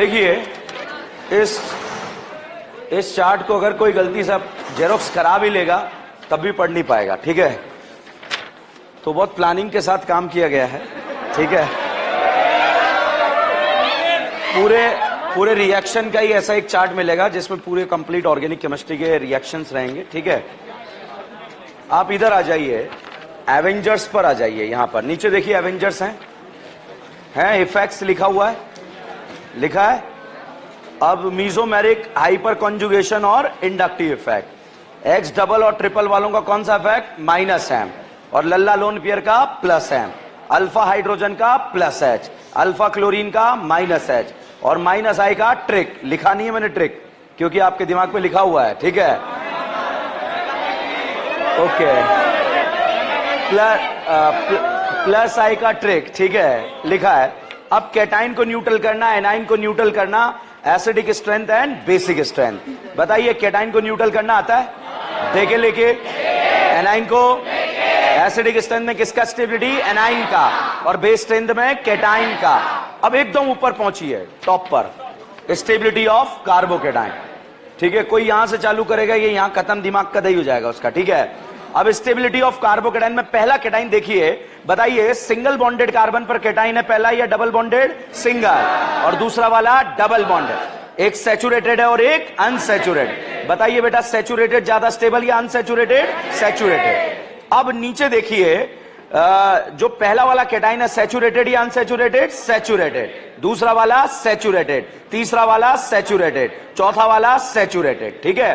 देखिए इस चार्ट को अगर कोई गलती से जेरोक्स करा भी लेगा तब भी पढ़ नहीं पाएगा, ठीक है। तो बहुत प्लानिंग के साथ काम किया गया है, ठीक है। पूरे रिएक्शन का ही ऐसा एक चार्ट मिलेगा जिसमें पूरे कंप्लीट ऑर्गेनिक केमिस्ट्री के रिएक्शंस रहेंगे, ठीक है। आप इधर आ जाइए, एवेंजर्स पर आ जाइए। यहां पर नीचे देखिए एवेंजर्स हैं इफेक्ट्स लिखा हुआ है, लिखा है। अब मीजोमेरिक, हाइपर कॉन्जुगेशन और इंडक्टिव इफेक्ट। एक्स डबल और ट्रिपल वालों का कौन सा इफेक्ट? माइनस एम, और लल्ला लोन पेयर का प्लस एम, अल्फा हाइड्रोजन का प्लस एच, अल्फा क्लोरीन का माइनस एच, और माइनस आई का ट्रिक। लिखा नहीं है मैंने ट्रिक, क्योंकि आपके दिमाग में लिखा हुआ है, ठीक है। ओके, प्लस आई का ट्रिक, ठीक है, लिखा है। अब कैटाइन को न्यूट्रल करना, एनाइन को न्यूट्रल करना, acidic strength and basic strength. बताइए कैटाइन को न्यूट्रल करना आता है? देखे लेके, एनाइन को एसिडिक स्ट्रेंथ में किसका स्टेबिलिटी? एनाइन का, और बेस स्ट्रेंथ में कैटाइन का। अब एकदम ऊपर पहुंचिए, टॉप पर, स्टेबिलिटी ऑफ कार्बोकेटाइन, ठीक है। कोई यहां से चालू करेगा, ये यहां खत्म, दिमाग का दही हो जाएगा उसका, ठीक है। अब स्टेबिलिटी ऑफ कार्बोकेटाइन में पहला कैटाइन देखिए, बताइए सिंगल बॉन्डेड कार्बन पर कैटाइन है पहला, या डबल बॉन्डेड? सिंगल, और दूसरा वाला डबल बॉन्डेड। एक सैचुरेटेड है और एक अनसैचुरेटेड। बताइए बेटा सैचुरेटेड ज्यादा स्टेबल या अनसैचुरेटेड? सैचुरेटेड। अब नीचे देखिए, जो पहला वाला कैटाइन है सैचुरेटेड या अनसैचुरेटेड? सैचुरेटेड। दूसरा वाला सैचुरेटेड, तीसरा वाला सैचुरेटेड, चौथा वाला सैचुरेटेड, ठीक है।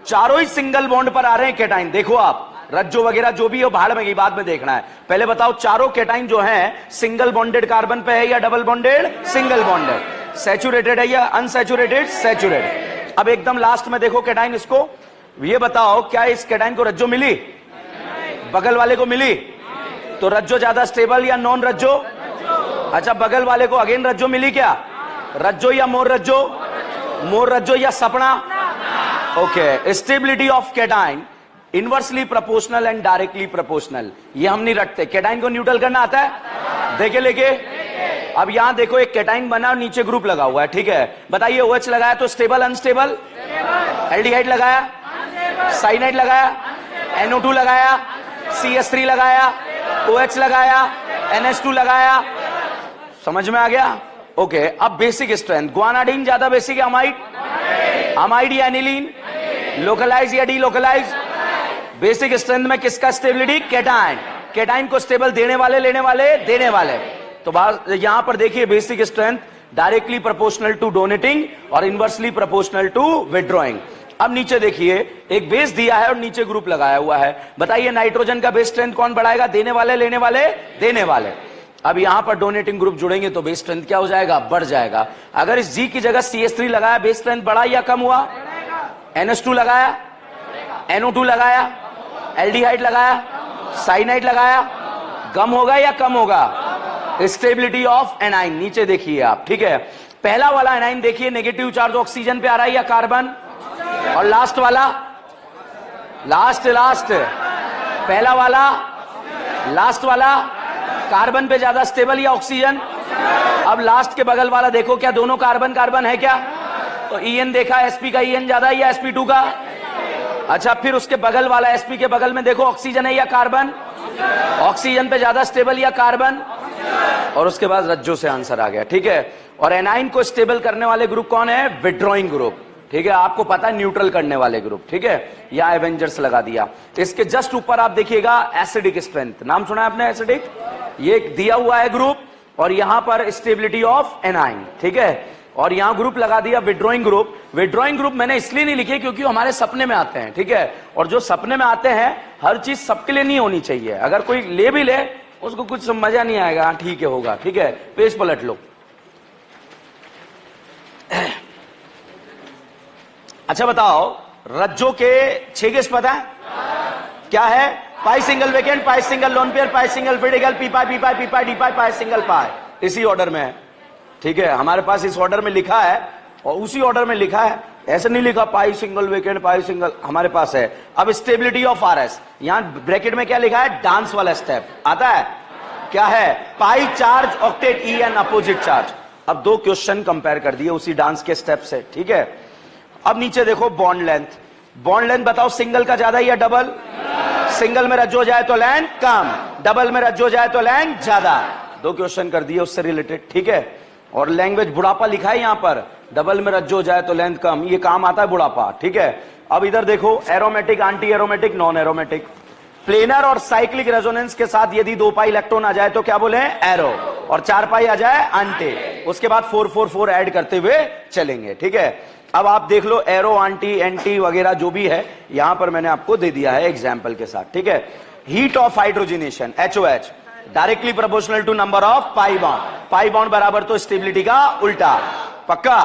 चारों ही सिंगल बॉन्ड पर आ रहे हैं कैटाइन। देखो आप, रज्जो वगैरह जो भी हो भाड़ में गई, बाद में देखना है। पहले बताओ चारों कैटाइन जो हैं सिंगल बॉन्डेड कार्बन पे है या double bonded? Single bonded. Saturated है या अनसैचुरेटेड? सैचुरेटेड। अब एकदम लास्ट में देखो कैटाइन, इसको ये बताओ क्या इस कैटाइन को रज्जो मिली? बगल वाले को मिली? तो रज्जो ज्यादा स्टेबल या नॉन रज्जो? अच्छा, बगल वाले को अगेन रज्जो मिली क्या? रज्जो या मोर रज्जो? मोर रज्जो या सपना? Okay, stability of cation inversely proportional and directly proportional. ये हम नहीं रखते। कैटाइन को न्यूट्रल करना आता है? देखे लेके। अब यहां देखो एक कैटाइन बना और नीचे ग्रुप लगा हुआ है, ठीक है। बताइए OH लगाया तो स्टेबल अनस्टेबल? एल्डिहाइड लगाया, साइनाइड लगाया, NO2 लगाया, CS3 लगाया, OH लगाया, NH2 लगाया। समझ में आ गया? ओके, अब बेसिक स्ट्रेंथ। ग्वानाडीन ज्यादा बेसिक है, अमाइड? अमाइड या एनिलीन? लोकलाइज या डीलोकलाइज? बेसिक स्ट्रेंथ में किसका स्टेबिलिटी? कैटाइन। कैटाइन को स्टेबल देने वाले, लेने वाले, देने वाले। तो यहां पर देखिए basic strength directly proportional to donating और इनवर्सली प्रोपोर्शनल टू विड्रॉइंग। अब नीचे देखिए एक बेस दिया है और नीचे ग्रुप लगाया हुआ है। बताइए नाइट्रोजन का बेस स्ट्रेंथ कौन बढ़ाएगा? देने वाले, लेने वाले, देने वाले। अब यहां पर डोनेटिंग ग्रुप जुड़ेंगे तो बेस स्ट्रेंथ क्या हो जाएगा? बढ़ जाएगा। अगर इस G की जगह CS3 लगाया, बेस स्ट्रेंथ बढ़ा या कम हुआ? NH2 लगाया, NO2 लगाया, एल्डिहाइड लगाया, साइनाइड लगाया, कम होगा या कम होगा? स्टेबिलिटी ऑफ एनाइन नीचे देखिए आप, ठीक है। पहला वाला एनाइन देखिए नेगेटिव चार्ज ऑक्सीजन पे आ रहा है या कार्बन? और लास्ट वाला, लास्ट पहला वाला, लास्ट वाला कार्बन पे ज्यादा स्टेबल या ऑक्सीजन? अब लास्ट के बगल वाला देखो, क्या दोनों कार्बन कार्बन है क्या? तो EN देखा, sp का EN ज्यादा है या sp2 का? अच्छा, फिर उसके बगल वाला sp के बगल में देखो ऑक्सीजन है या कार्बन? ऑक्सीजन पे ज्यादा स्टेबल या कार्बन? और उसके बाद रज्जो से आंसर आ गया, ठीक है। और एनाइन को स्टेबल करने वाले ग्रुप कौन है? विड्रॉइंग ग्रुप, ठीक है। आपको पता है न्यूट्रल करने वाले ग्रुप, ठीक है। या एवेंजर्स लगा दिया। इसके जस्ट ऊपर आप देखिएगा एसिडिक स्ट्रेंथ। नाम सुना है आपने एसिडिक? ये दिया हुआ है ग्रुप, और यहां पर स्टेबिलिटी ऑफ एनाइन, ठीक है। और यहां ग्रुप लगा दिया विड्रॉइंग ग्रुप। विड्रॉइंग ग्रुप मैंने इसलिए नहीं लिखे क्योंकि हमारे सपने में आते हैं, ठीक है। और जो सपने में आते हैं हर चीज सबके लिए नहीं होनी चाहिए। अगर कोई ले भी ले उसको कुछ मजा नहीं आएगा, ठीक है होगा, ठीक है। पेज पलट लो। अच्छा बताओ, रज्जो के 6 गेस पता है? क्या है? पाई सिंगल वेकेंट, पाई सिंगल लोन पेयर, पाई सिंगल फिडिगल, पी पाई, पी पाई, पी पाई, डी पाई, पाई सिंगल पाई। इसी ऑर्डर में है, ठीक है। हमारे पास इस ऑर्डर में लिखा है और उसी ऑर्डर में लिखा है, ऐसे नहीं लिखा पाई सिंगल वेकेंट, पाई सिंगल, हमारे पास है। अब स्टेबिलिटी ऑफ RS, यहां ब्रैकेट में क्या लिखा है? डांस वाला स्टेप आता है, क्या है? Pi charge octet EN opposite charge. अब दो क्वेश्चन कंपेयर कर दिए उसी डांस के स्टेप से, ठीक है। अब नीचे देखो बॉन्ड लेंथ, बॉन्ड लेंथ बताओ सिंगल का ज्यादा या डबल? सिंगल में रज्जो जाए तो लेंथ कम, डबल में रज्जो जाए तो लेंथ ज्यादा। दो क्वेश्चन कर दिए उससे रिलेटेड, ठीक है। और लैंग्वेज बुढ़ापा लिखा है यहां पर, डबल में रज्जो जाए तो लेंथ कम, ये काम आता है बुढ़ापा, ठीक है। अब इधर देखो aromatic, anti aromatic, non aromatic. Planar और साइक्लिक रेजोनेंस के साथ यदि 2 पाई इलेक्ट्रॉन आ जाए तो क्या बोले? एरो। और 4 पाई आ जाए एंटी। उसके बाद 444 ऐड करते हुए चलेंगे, ठीक है। अब आप देख लो एरो, एंटी, एंटी वगैरह जो भी है यहां पर मैंने आपको दे दिया है एग्जाम्पल के साथ, ठीक है। Heat of hydrogenation HOH directly proportional to number of pi bond, pi bond बराबर तो स्टेबिलिटी का उल्टा, पक्का?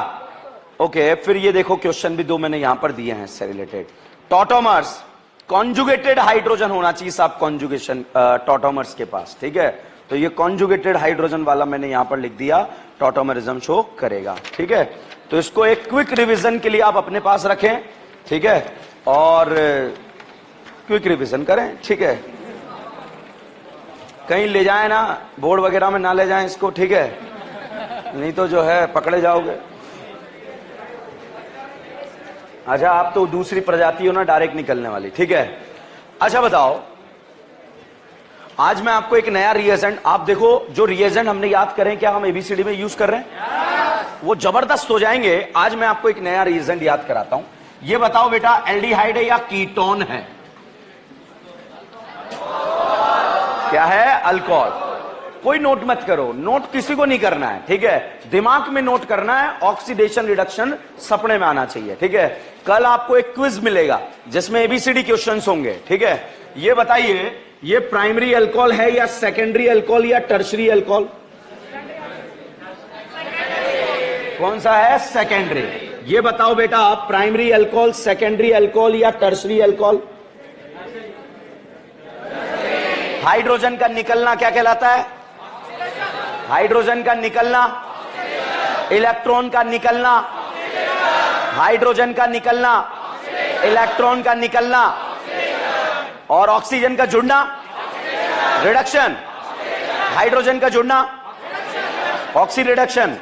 ओके, फिर ये देखो क्वेश्चन भी दो मैंने यहां पर दिए हैं इससे रिलेटेड। टॉटोमर्स, कॉन्जुगेटेड हाइड्रोजन होना चाहिए सब कॉन्जुगेशन टॉटोमर्स के पास, ठीक है। तो ये कॉन्जुगेटेड हाइड्रोजन वाला मैंने यहां पर लिख दिया, टॉटोमरिज्म शो करेगा, ठीक है। तो इसको एक क्विक रिवीजन के लिए आप अपने पास रखें, ठीक है, और क्विक रिवीजन करें, ठीक है। कहीं ले जाए ना, बोर्ड वगैरह में ना ले जाएं इसको, ठीक है, नहीं तो जो है पकड़े जाओगे। अच्छा, आप तो दूसरी प्रजाति हो ना, डायरेक्ट निकलने वाली, ठीक है। अच्छा बताओ, आज मैं आपको एक नया रिएजेंट, आप देखो जो रिएजेंट हमने याद करें क्या हम एबीसीडी में यूज कर रहे हैं, वो जबरदस्त हो जाएंगे। आज मैं आपको एक नया रिएजेंट याद कराता हूं। ये बताओ बेटा, एल्डिहाइड है या कीटोन है? क्या है? अल्कोहल। कोई नोट मत करो, नोट किसी को नहीं करना है, ठीक है। दिमाग में नोट करना है, ऑक्सीडेशन रिडक्शन सपने में आना चाहिए, ठीक है। कल आपको एक क्विज मिलेगा जिसमें एबीसीडी क्वेश्चंस होंगे, ठीक है। ये बताइए, ये प्राइमरी अल्कोहल है या सेकेंडरी अल्कोहल या टर्शरी अल्कोहल? कौन सा है? सेकेंडरी। ये बताओ बेटा, प्राइमरी अल्कोहल, सेकेंडरी अल्कोहल या टर्शरी अल्कोहल? हाइड्रोजन का निकलना क्या कहलाता है? हाइड्रोजन का निकलना, इलेक्ट्रॉन का निकलना, हाइड्रोजन का निकलना, इलेक्ट्रॉन का निकलना, और ऑक्सीजन का जुड़ना, रिडक्शन। हाइड्रोजन का जुड़ना, ऑक्सी रिडक्शन,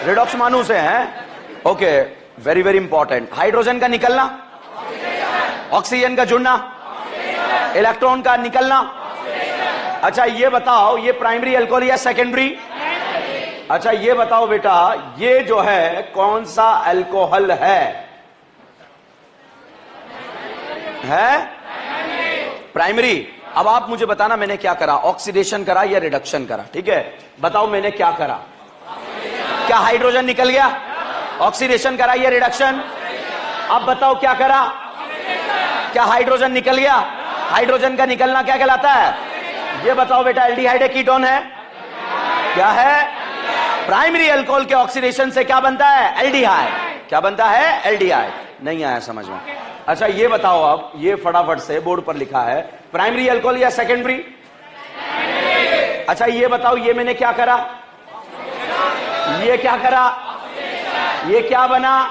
रिडॉक्स मानूस है, okay, very very important. Hydrogen का निकलना, ऑक्सीजन का जुड़ना, इलेक्ट्रॉन का निकलना। अच्छा ये बताओ, ये प्राइमरी अल्कोहल या सेकेंडरी? अच्छा ये बताओ बेटा, ये जो है कौन सा अल्कोहल है? प्राइमरी। अब आप मुझे बताना मैंने क्या करा, ऑक्सीडेशन करा या रिडक्शन करा, ठीक है। बताओ मैंने क्या करा? क्या हाइड्रोजन निकल गया? ऑक्सीडेशन करा या रिडक्शन? अब बताओ क्या करा? क्या हाइड्रोजन निकल गया? हाइड्रोजन का निकलना क्या कहलाता है? ये बताओ बेटा, एल्डिहाइड है कीटोन है? क्या है? प्राइमरी अल्कोहल के ऑक्सीडेशन से क्या बनता है? एल्डिहाइड। क्या बनता है? एल्डिहाइड। नहीं आया समझ में? अच्छा ये बताओ, अब ये फटाफट से बोर्ड पर लिखा है, प्राइमरी अल्कोहल या सेकेंडरी? अच्छा ये बताओ, ये मैंने क्या करा? ये क्या करा? ये क्या बना?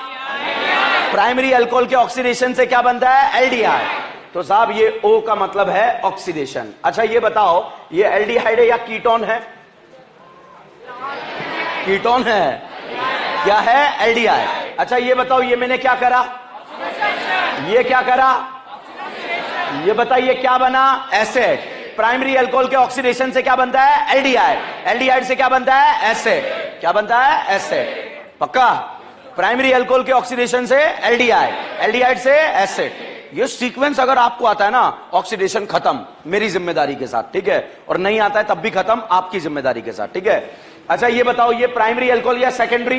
प्राइमरी अल्कोहल के ऑक्सीडेशन से क्या बनता है? एल्डिहाइड। तो साहब ये O का मतलब है ऑक्सीडेशन। अच्छा ये बताओ, ये एल्डिहाइड है या कीटोन है? कीटोन है। क्या है? एल्डिहाइड। अच्छा ये बताओ, ये मैंने क्या करा? ये क्या करा? ये बताइए क्या बना? एसिड। प्राइमरी अल्कोहल के ऑक्सीडेशन से क्या बनता है? एल्डिहाइड। एल्डिहाइड से क्या बनता है? एसिड। क्या बनता है? एसिड। पक्का? प्राइमरी अल्कोहल के ऑक्सीडेशन से एल्डिहाइड, एल्डिहाइड से एसिड। ये सीक्वेंस अगर आपको आता है ना, ऑक्सीडेशन खत्म मेरी जिम्मेदारी के साथ, ठीक है। और नहीं आता है तब भी खत्म आपकी जिम्मेदारी के साथ, ठीक है। अच्छा ये बताओ, ये प्राइमरी अल्कोहल या सेकेंडरी?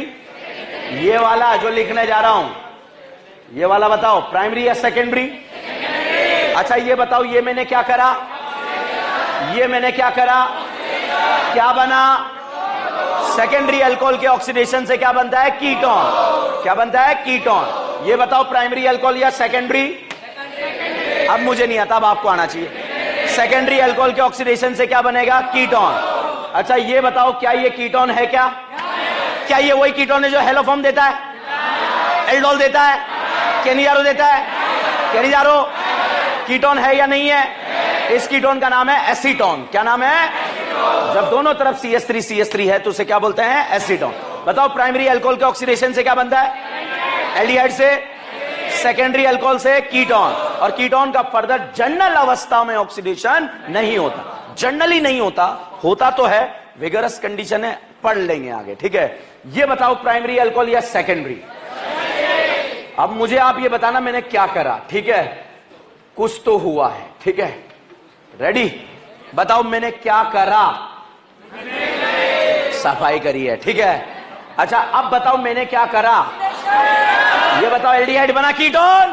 ये वाला जो लिखने जा रहा हूं, ये वाला बताओ, प्राइमरी या सेकेंडरी? अच्छा ये बताओ, ये मैंने क्या करा? ये मैंने क्या करा? क्या बना? सेकेंडरी अल्कोहल के ऑक्सीडेशन से क्या बनता है? कीटोन। क्या बनता है? कीटोन। ये बताओ, प्राइमरी अल्कोहल या सेकेंडरी? अब मुझे नहीं आता, अब आपको आना चाहिए। सेकेंडरी अल्कोहल के ऑक्सीडेशन से क्या बनेगा? कीटोन। अच्छा ये बताओ, क्या ये कीटोन है? क्या ये वही कीटोन है जो हेलोफॉर्म देता है, एल्डोल देता है, केनिजारो देता है? केनिजारो कीटोन है या नहीं है? इस कीटोन का नाम है एसीटोन। क्या नाम है? जब दोनों तरफ CH3 है तो उसे क्या बोलते हैं? एसीटोन। बताओ प्राइमरी अल्कोहल के ऑक्सीडेशन से क्या बनता है? एल्डिहाइड से, सेकेंडरी अल्कोहल से कीटोन, और कीटोन का फर्दर जनरल अवस्था में ऑक्सीडेशन नहीं होता, जनरली नहीं होता, होता तो है, विगरस कंडीशन है, पढ़ लेंगे आगे, ठीक है। ये बताओ प्राइमरी अल्कोहल या सेकेंडरी? अब मुझे आप ये बताना मैंने क्या करा, ठीक है, कुछ तो हुआ है, ठीक है, रेडी? बताओ मैंने क्या करा? सफाई करी है, ठीक है। अच्छा अब बताओ मैंने क्या करा? ये बताओ एल्डिहाइड बना कीटोन,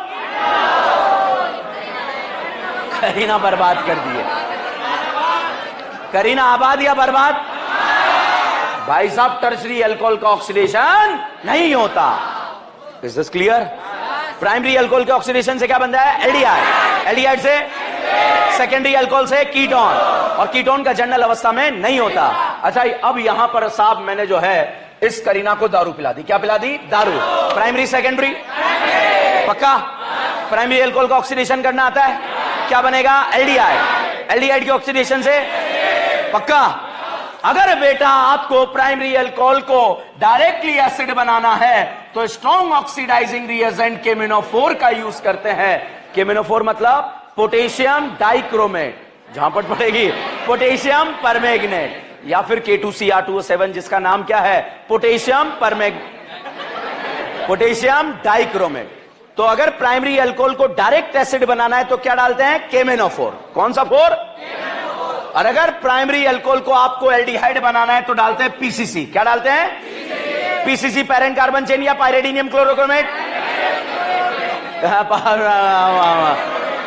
करीना बर्बाद कर दिए, करीना आबाद या बर्बाद? भाई साहब टर्शरी अल्कोहल का ऑक्सीडेशन नहीं होता, is this clear? Primary alcohol के ऑक्सीडेशन से क्या बनता है? एल्डिहाइड, एल्डिहाइड से सेकेंडरी अल्कोहल से कीटोन, और कीटोन का जनरल अवस्था में नहीं होता। अच्छा अब यहां पर साहब मैंने जो है इस करीना को दारू पिला दी, क्या पिला दी? दारू। Primary secondary? पक्का? प्राइमरी अल्कोहल का ऑक्सीडेशन करना आता है, क्या बनेगा? एल्डिहाइड, एल्डिहाइड के ऑक्सीडेशन से, पक्का? अगर बेटा आपको प्राइमरी अल्कोहल को डायरेक्टली एसिड बनाना है तो स्ट्रॉन्ग ऑक्सीडाइजिंग रिएजेंट केमिनोफोर का यूज करते हैं। केमिनोफोर मतलब पोटेशियम डाइक्रोमेट, जहां पर पड़ेगी पोटेशियम परमैंगनेट, या फिर K2Cr2O7 जिसका नाम क्या है? Potassium potassium dichromate. तो अगर प्राइमरी अल्कोहल को डायरेक्ट एसिड बनाना है तो क्या डालते हैं? केमिनोफोर। कौन सा फोर? और अगर प्राइमरी अल्कोहल को आपको एल्डिहाइड बनाना है तो डालते हैं पीसीसी। क्या डालते हैं? पीसीसी, पैरेंट कार्बन चेन या पायरेडिनियम क्लोरोक्रोमेट?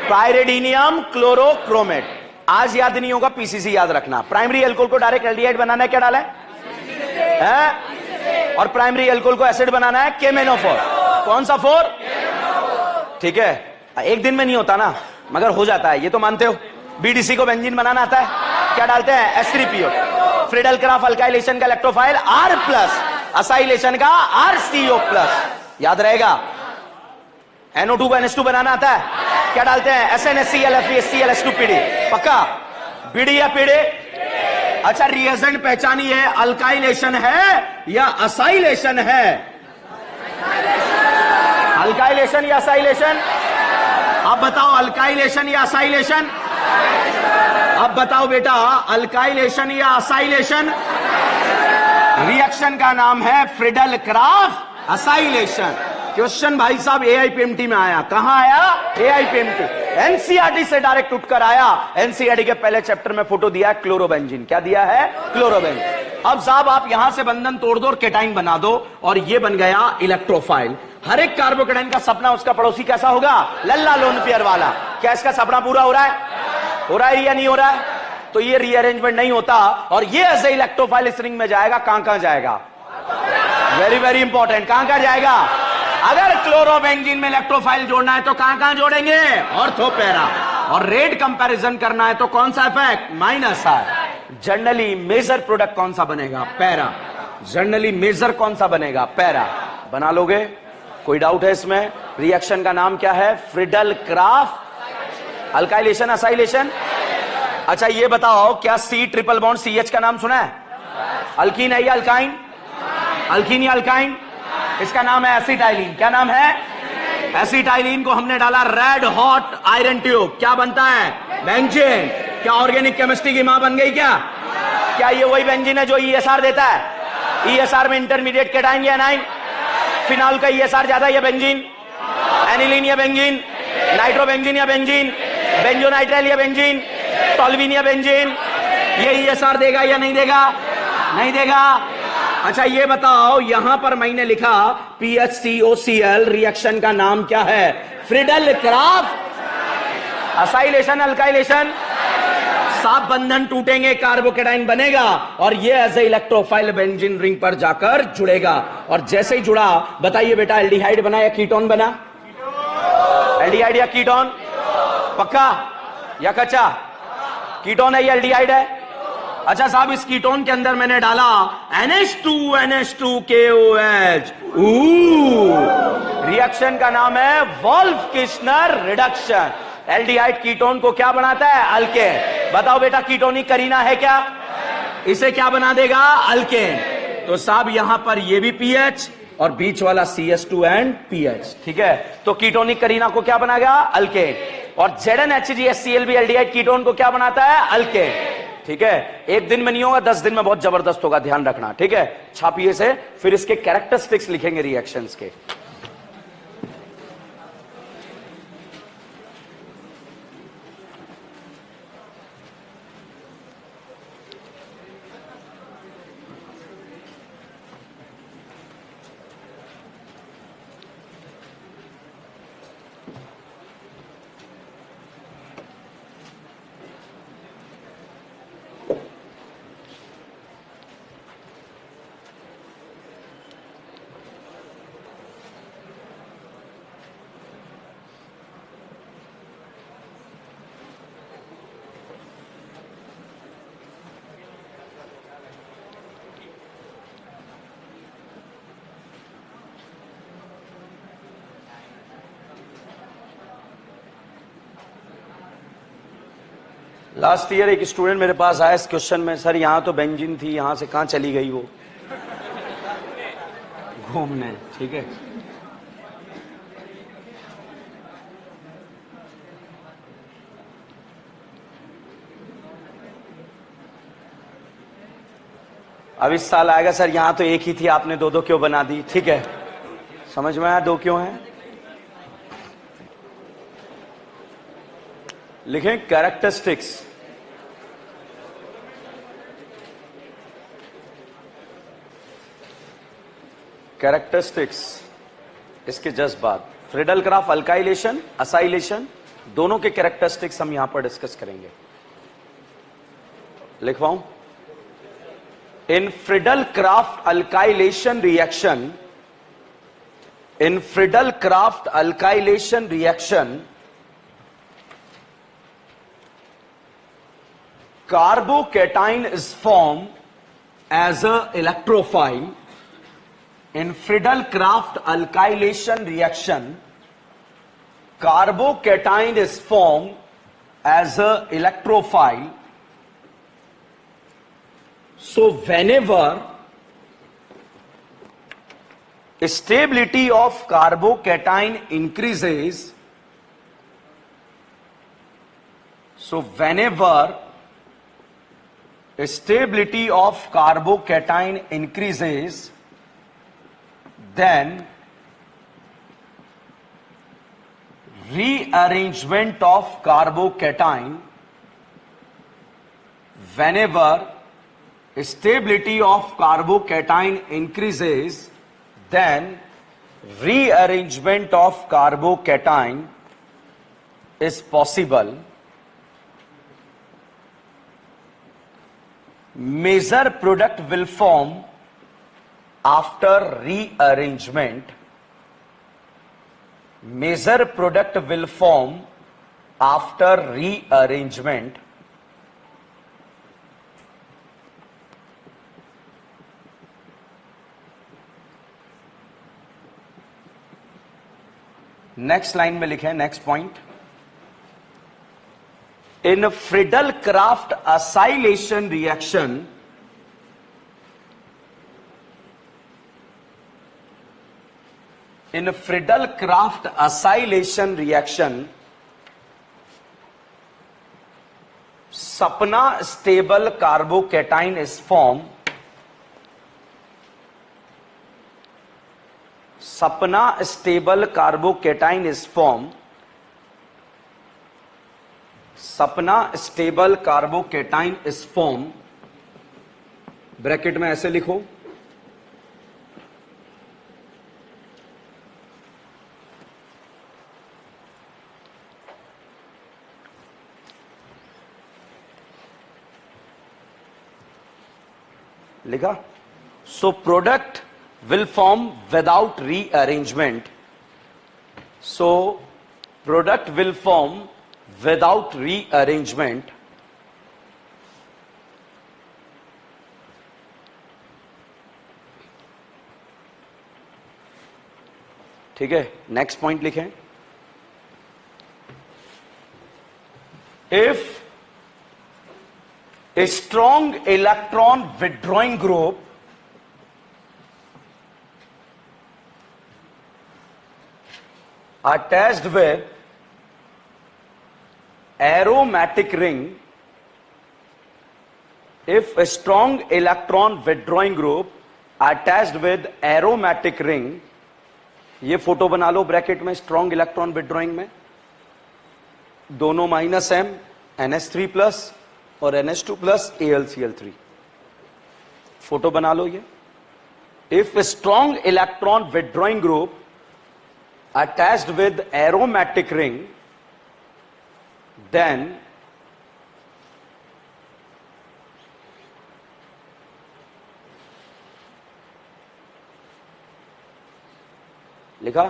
पायरेडिनियम क्लोरोक्रोमेट। आज याद नहीं होगा, पीसीसी याद रखना। प्राइमरी अल्कोहल को डायरेक्ट एल्डिहाइड बनाना है, क्या डाला है? और प्राइमरी अल्कोहल को एसिड बनाना है, केमिनोफोर। कौन सा फोर? ठीक है, एक दिन में नहीं होता ना, मगर हो जाता है, ये तो मानते हो। बीडीसी को बेंजीन बनाना आता है, क्या डालते हैं? H3PO। फ्रीडल क्राफ्ट अल्काइलेशन का इलेक्ट्रोफाइल R+, असाइलेशन का RCO+, याद रहेगा। NO2 को NH2 बनाना आता है, क्या डालते हैं? SnHCl FeHCl H2PD, पक्का? बीडी या पीडे? अच्छा रिएजेंट पहचानिए, अल्काइलेशन है या असाइलेशन है? अल्काइलेशन या असाइलेशन? अब बताओ अल्काइलेशन या असाइलेशन? अब बताओ बेटा अल्काइलेशन या असाइलेशन? रिएक्शन का नाम है फ्रीडल क्राफ्ट असाइलेशन। क्वेश्चन भाई साहब AIPMT में आया, कहां आया? AIPMT, एनसीईआरटी से डायरेक्ट उठकर आया। एनसीईआरटी के पहले चैप्टर में फोटो दिया है क्लोरोबेंजीन, क्या दिया है? क्लोरोबेंजीन। अब साहब आप यहां से बंधन तोड़ दो और केटाइन बना दो, और ये बन गया इलेक्ट्रोफाइल। हर एक कार्बोकेटाइन का सपना उसका पड़ोसी कैसा होगा? लल्ला लोन पेयर वाला। क्या इसका सपना पूरा हो रहा है? हो रहा है या नहीं हो रहा है? तो ये रीअरेंजमेंट नहीं होता, और ये ऐसे इलेक्ट्रोफाइल इस रिंग में जाएगा, कहां जाएगा? वेरी वेरी इंपॉर्टेंट, कहां जाएगा? अगर क्लोरोबेंजीन में इलेक्ट्रोफाइल जोड़ना है तो कहां जोड़ेंगे? Ortho para. और रेट कंपैरिजन करना है तो कौन सा effect? -R। Generally major product कौन सा बनेगा? पैरा। जनरली मेजर कौन सा बनेगा? पैरा। बना लोगे? कोई डाउट है इसमें? रिएक्शन का नाम क्या है? Friedel Crafts alkylation acylation. अच्छा ये बताओ, क्या C ट्रिपल बॉन्ड CH का नाम सुना है? अल्कीन है या अल्काइन? अल्कीन या अल्काइन? इसका नाम है एसिटाइलिन। क्या नाम है? एसिटाइलिन को हमने डाला रेड हॉट आयरन ट्यूब, क्या बनता है? बेंजीन। क्या ऑर्गेनिक केमिस्ट्री की मां बन गई क्या? क्या ये वही बेंजीन है जो ESR देता है? ESR में इंटरमीडिएट केटाइन या एनाइन? फिनॉल का ESR ज्यादा या बेंजीन? एनिलीन या बेंजीन? नाइट्रोबेंजीन या बेंजीन? बेंजोनाइट्राइल या बेंजीन? टॉल्यूइन या बेंजीन? ये ESR देगा या नहीं देगा? नहीं देगा। अच्छा ये बताओ, यहां पर मैंने लिखा PHCOCl, रिएक्शन का नाम क्या है? Friedel Crafts acylation alkylation. साफ बंधन टूटेंगे, कार्बोकेटाइन बनेगा, और ये as a electrophile benzene ring पर जाकर जुड़ेगा। और जैसे ही जुड़ा, बताइए बेटा एल्डिहाइड बना या कीटोन बना? एल्डिहाइड या कीटोन? पक्का या कच्चा? कीटोन है या एल्डिहाइड है? अच्छा साहब इस कीटोन के अंदर मैंने डाला NH2NH2KOH। रिएक्शन का नाम है Wolff Kishner reduction. Aldehyde ketone को क्या बनाता है? अल्केन। बताओ बेटा कीटोनिक करीना है क्या? इसे क्या बना देगा? अल्केन। तो साहब यहां पर ये भी पीएच और बीच वाला CH2 एंड पीएच, ठीक है। तो कीटोनिक करीना को क्या बना गया? अल्केन। और ZnHCl भी एल्डिहाइड कीटोन को क्या बनाता है? अल्केन, ठीक है। एक दिन में नहीं होगा, 10 दिन में बहुत जबरदस्त होगा, ध्यान रखना, ठीक है। छापिए से, फिर इसके कैरेक्टरिस्टिक्स लिखेंगे रिएक्शंस के। लास्ट ईयर एक स्टूडेंट मेरे पास आया इस क्वेश्चन में, सर यहां तो बेंजीन थी, यहां से कहां चली गई वो घूमने, ठीक है। अब इस साल आएगा, सर यहां तो एक ही थी, आपने दो दो क्यों बना दी? ठीक है, समझ में आया दो क्यों है? लिखें कैरेक्टरिस्टिक्स। कैरेक्टरिस्टिक्स इसके जस्ट बाद फ्रीडल क्राफ्ट अल्काइलेशन, असाइलेशन, दोनों के कैरेक्टरिस्टिक्स हम यहां पर डिस्कस करेंगे। लिखवाऊं? In Friedel Crafts alkylation reaction, in Friedel-Crafts alkylation reaction, carbocation is formed as a electrophile. In Friedel-Crafts alkylation reaction, carbocation is formed as a electrophile. So whenever stability of carbocation increases, so whenever stability of carbocation increases, then rearrangement of carbocation, whenever stability of carbocation increases, then rearrangement of carbocation is possible. Major product will form after rearrangement. Major product will form after rearrangement. Next line में लिखें, next point, in Friedel-Crafts acylation reaction, in Friedel-Crafts acylation reaction, sapna stable carbocation is formed. Sapna stable carbocation is formed. Sapna stable carbocation is formed. Bracket में ऐसे लिखो, लिखा? So product will form without rearrangement. So product will form without rearrangement. ठीक है, next point लिखें, if a strong electron withdrawing group attached with aromatic ring if a strong electron withdrawing group attached with aromatic ring, ये photo बना लो bracket में, strong electron withdrawing में दोनों -M NH3+ और NH2+ AlCl3, photo बना लो ये। If strong electron withdrawing group attached with aromatic ring, then लिखा,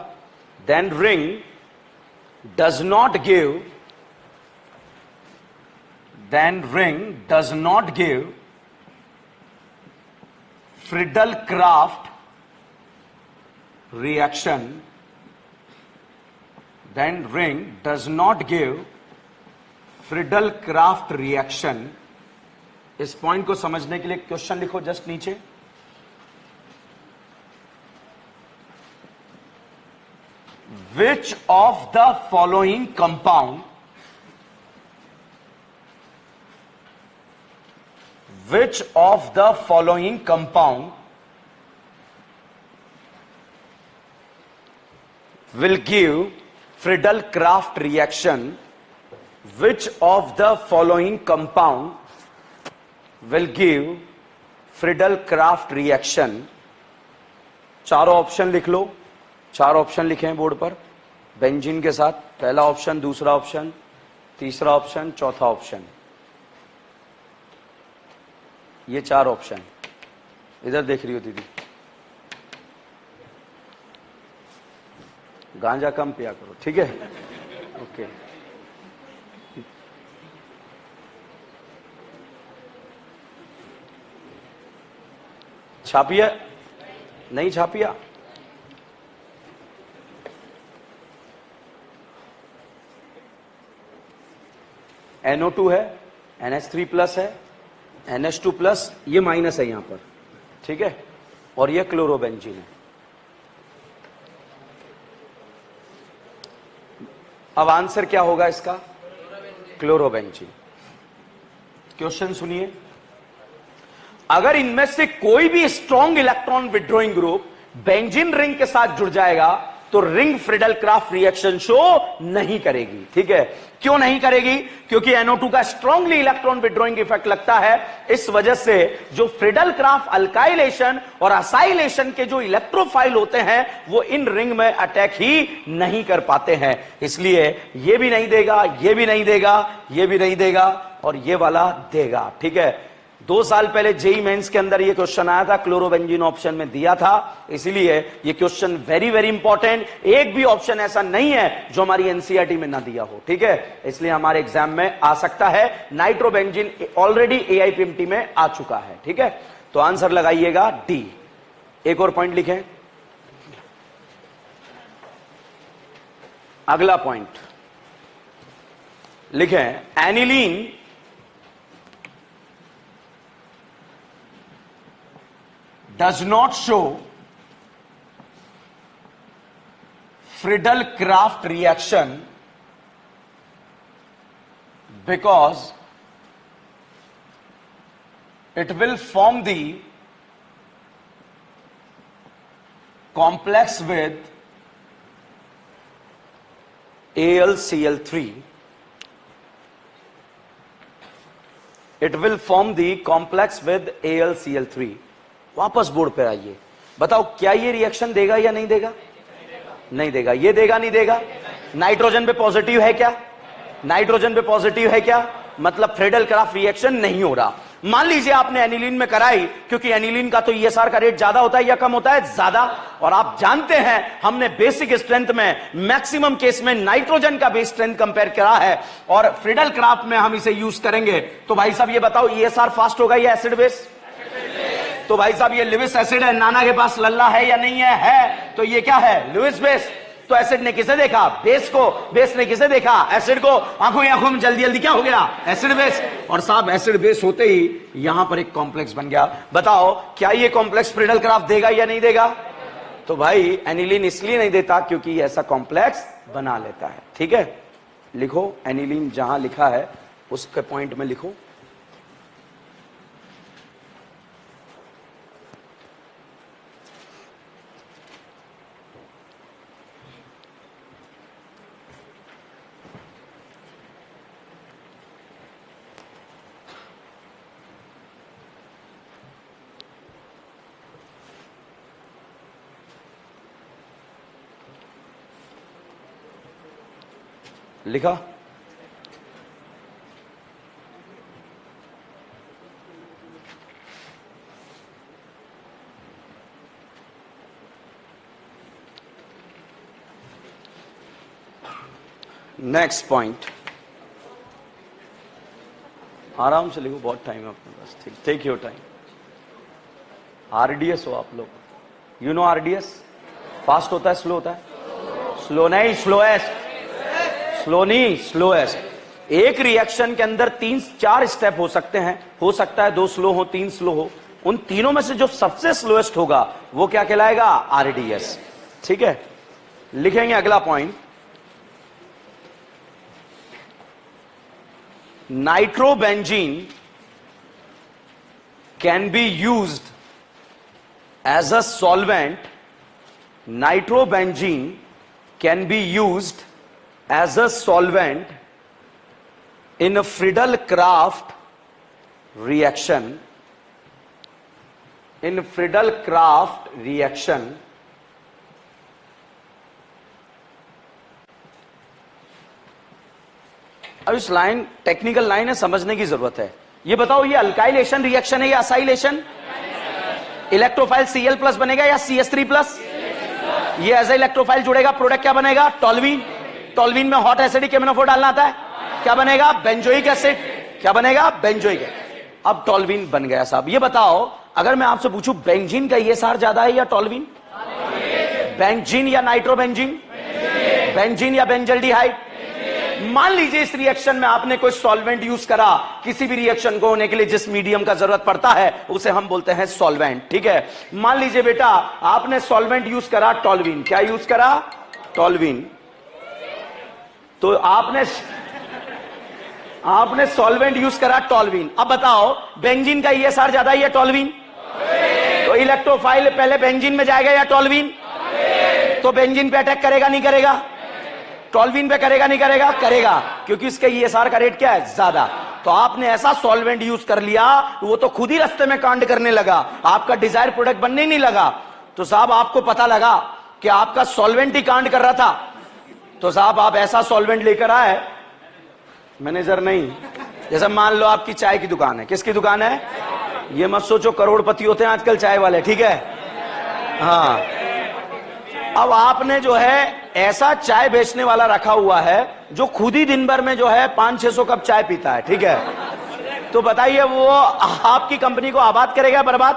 then ring does not give Friedel-Crafts reaction, then ring does not give Friedel-Crafts reaction। इस point को समझने के लिए क्वेश्चन लिखो जस्ट नीचे। Which of the following compound will give Friedel-Crafts reaction? Which of the following compound will give Friedel-Crafts reaction? चारों option लिख लो, चार ऑप्शन लिखे हैं बोर्ड पर बेंजीन के साथ। पहला ऑप्शन, दूसरा ऑप्शन, तीसरा ऑप्शन, चौथा ऑप्शन, ये चार ऑप्शन। इधर देख रही हो दीदी, गांजा कम पिया करो, ठीक है? ओके, छापिया? नहीं छापिया? NO2 है, NH3+ है, NH2+, ये माइनस है यहां पर, ठीक है? और ये क्लोरोबेंजीन है। अब आंसर क्या होगा इसका? क्लोरोबेंजीन। क्वेश्चन सुनिए, अगर इनमें से कोई भी strong electron withdrawing group benzene ring के साथ जुड़ जाएगा तो रिंग फ्रीडल-क्राफ्ट रिएक्शन शो नहीं करेगी, ठीक है? क्यों नहीं करेगी? क्योंकि NO2 का स्ट्रांगली इलेक्ट्रॉन विड्रॉइंग इफेक्ट लगता है। इस वजह से जो फ्रीडल-क्राफ्ट अल्काइलेशन और असाइलेशन के जो इलेक्ट्रोफाइल होते हैं वो इन रिंग में अटैक ही नहीं कर पाते हैं। इसलिए ये भी नहीं देगा, ये भी नहीं देगा, ये भी नहीं देगा और ये वाला देगा, ठीक है? 2 साल पहले जेई मेंस के अंदर ये क्वेश्चन आया था, क्लोरोबेंजीन ऑप्शन में दिया था, इसलिए ये क्वेश्चन वेरी वेरी इंपॉर्टेंट। एक भी ऑप्शन ऐसा नहीं है जो हमारी एनसीईआरटी में ना दिया हो, ठीक है? इसलिए हमारे एग्जाम में आ सकता है। नाइट्रोबेंजीन ऑलरेडी एआईपीएमटी में आ चुका है, ठीक है? तो आंसर लगाइएगा डी। एक और पॉइंट लिखें, अगला पॉइंट लिखें, aniline does not show Friedel-Crafts reaction because it will form the complex with AlCl3. It will form the complex with AlCl3. वापस बोर्ड पे आइए, बताओ क्या ये रिएक्शन देगा या नहीं देगा? नहीं देगा। ये देगा नहीं देगा? नाइट्रोजन पे पॉजिटिव है क्या? नाइट्रोजन पे पॉजिटिव है क्या? मतलब फ्रीडल-क्राफ्ट रिएक्शन नहीं हो रहा। मान लीजिए आपने एनिलीन में कराई, क्योंकि एनिलीन का तो ईएसआर का रेट ज्यादा होता है या कम होता है? ज्यादा। और आप जानते हैं हमने बेसिक स्ट्रेंथ में मैक्सिमम केस में नाइट्रोजन का बेस स्ट्रेंथ कंपेयर करा है और फ्रीडल-क्राफ्ट में हम इसे यूज करेंगे। तो भाई साहब ये बताओ ईएसआर फास्ट होगा या एसिड बेस? तो भाई साहब ये लिविस एसिड है, नाना के पास लल्ला है या नहीं है? है। तो ये क्या है? Lewis base. तो एसिड ने किसे देखा? बेस को। बेस ने किसे देखा? एसिड को। आंखों ही आंखों में जल्दी जल्दी क्या हो गया? Acid base. और साहब एसिड बेस होते ही यहां पर एक कॉम्प्लेक्स बन गया। बताओ क्या ये कॉम्प्लेक्स फ्रीडल-क्राफ्ट देगा या नहीं देगा? तो भाई एनिलीन इसलिए नहीं देता क्योंकि ऐसा कॉम्प्लेक्स बना लेता है। ठीक है, लिखो एनिलीन, जहां लिखा है उसके पॉइंट में लिखो। लिखा? नेक्स्ट पॉइंट, आराम से लिखो, बहुत टाइम है अपने पास। ठीक, टेक योर टाइम। आरडीएस हो आप लोग, यू नो आरडीएस? फास्ट होता है, स्लो होता है? स्लो नहीं, स्लोएस्ट। स्लो नहीं, स्लोएस्ट। एक रिएक्शन के अंदर 3-4 स्टेप हो सकते हैं, हो सकता है 2 स्लो हो, 3 स्लो हो। उन तीनों में से जो सबसे स्लोएस्ट होगा वो क्या कहलाएगा? आरडीएस। ठीक है, लिखेंगे अगला point, nitrobenzene can be used as a solvent. Nitrobenzene can be used as a solvent in a Friedel-Crafts reaction. In Friedel-Crafts reaction, अब इस लाइन टेक्निकल लाइन है, समझने की जरूरत है। ये बताओ, ये अल्काइलेशन रिएक्शन है या असाइलेशन? इलेक्ट्रोफाइल Cl+ बनेगा या CH3+? ये एज ए इलेक्ट्रोफाइल जुड़ेगा, प्रोडक्ट क्या बनेगा? टॉल्यूइन। टॉल्यूइन में हॉट एसिडिक एमिनोफोर डालना आता है, क्या बनेगा? Benzoic acid. क्या बनेगा? Benzoic acid. अब टॉल्यूइन बन गया साहब। ये बताओ, अगर मैं आपसे पूछूं बेंजीन का ESR ज्यादा है या टॉल्यूइन? बेंजीन या नाइट्रोबेंजीन? बेंजीन या बेंजल्डिहाइड? मान लीजिए इस रिएक्शन में आपने कोई सॉल्वेंट यूज करा, किसी भी रिएक्शन को होने के लिए जिस मीडियम का जरूरत पड़ता है उसे हम बोलते हैं सॉल्वेंट। ठीक है, मान लीजिए बेटा आपने सॉल्वेंट यूज करा टॉल्यूइन। क्या यूज करा? टॉल्यूइन। तो आपने सॉल्वेंट यूज करा टॉल्यूइन। अब बताओ, बेंजीन का ESR ज्यादा है या टॉल्यूइन? तो इलेक्ट्रोफाइल पहले बेंजीन में जाएगा या टॉल्यूइन? तो बेंजीन पे अटैक करेगा नहीं करेगा? टॉल्यूइन पे करेगा नहीं करेगा? करेगा, क्योंकि इसके ESR का रेट क्या है? ज्यादा। तो आपने ऐसा सॉल्वेंट यूज कर लिया, वो तो खुद ही रास्ते में कांड करने लगा, आपका डिजायर प्रोडक्ट बनने ही नहीं लगा। तो साहब आपको पता लगा कि आपका सॉल्वेंट ही कांड कर रहा था, तो साहब आप ऐसा सॉल्वेंट लेकर आए, मैनेजर नहीं, जैसे मान लो आपकी चाय की दुकान है। किसकी दुकान है? ये मत सोचो करोड़पति होते हैं आजकल चाय वाले। ठीक है, हाँ। अब आपने जो है ऐसा चाय बेचने वाला रखा हुआ है जो खुद ही दिन भर में जो है 500-600 कप चाय पीता है। ठीक है, तो बताइए वो आपकी कंपनी को आबाद करेगा बर्बाद?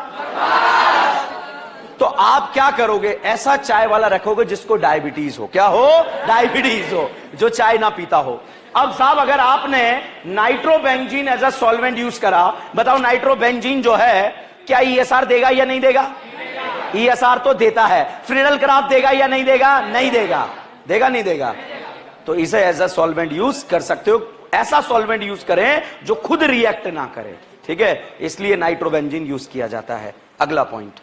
तो आप क्या करोगे? ऐसा चाय वाला रखोगे जिसको डायबिटीज हो। क्या हो? डायबिटीज हो, जो चाय ना पीता हो। अब साहब अगर आपने nitrobenzene as a solvent use करा, बताओ नाइट्रोबेंजीन जो है क्या ESR देगा या नहीं देगा? ESR तो देता है। फ्रीडल-क्राफ्ट देगा या नहीं देगा? नहीं देगा। देगा नहीं देगा? तो इसे एज अ सॉल्वेंट यूज कर सकते हो। ऐसा सॉल्वेंट यूज करें जो खुद रिएक्ट ना करे। ठीक है, इसलिए नाइट्रोबेंजीन यूज किया जाता है। अगला पॉइंट,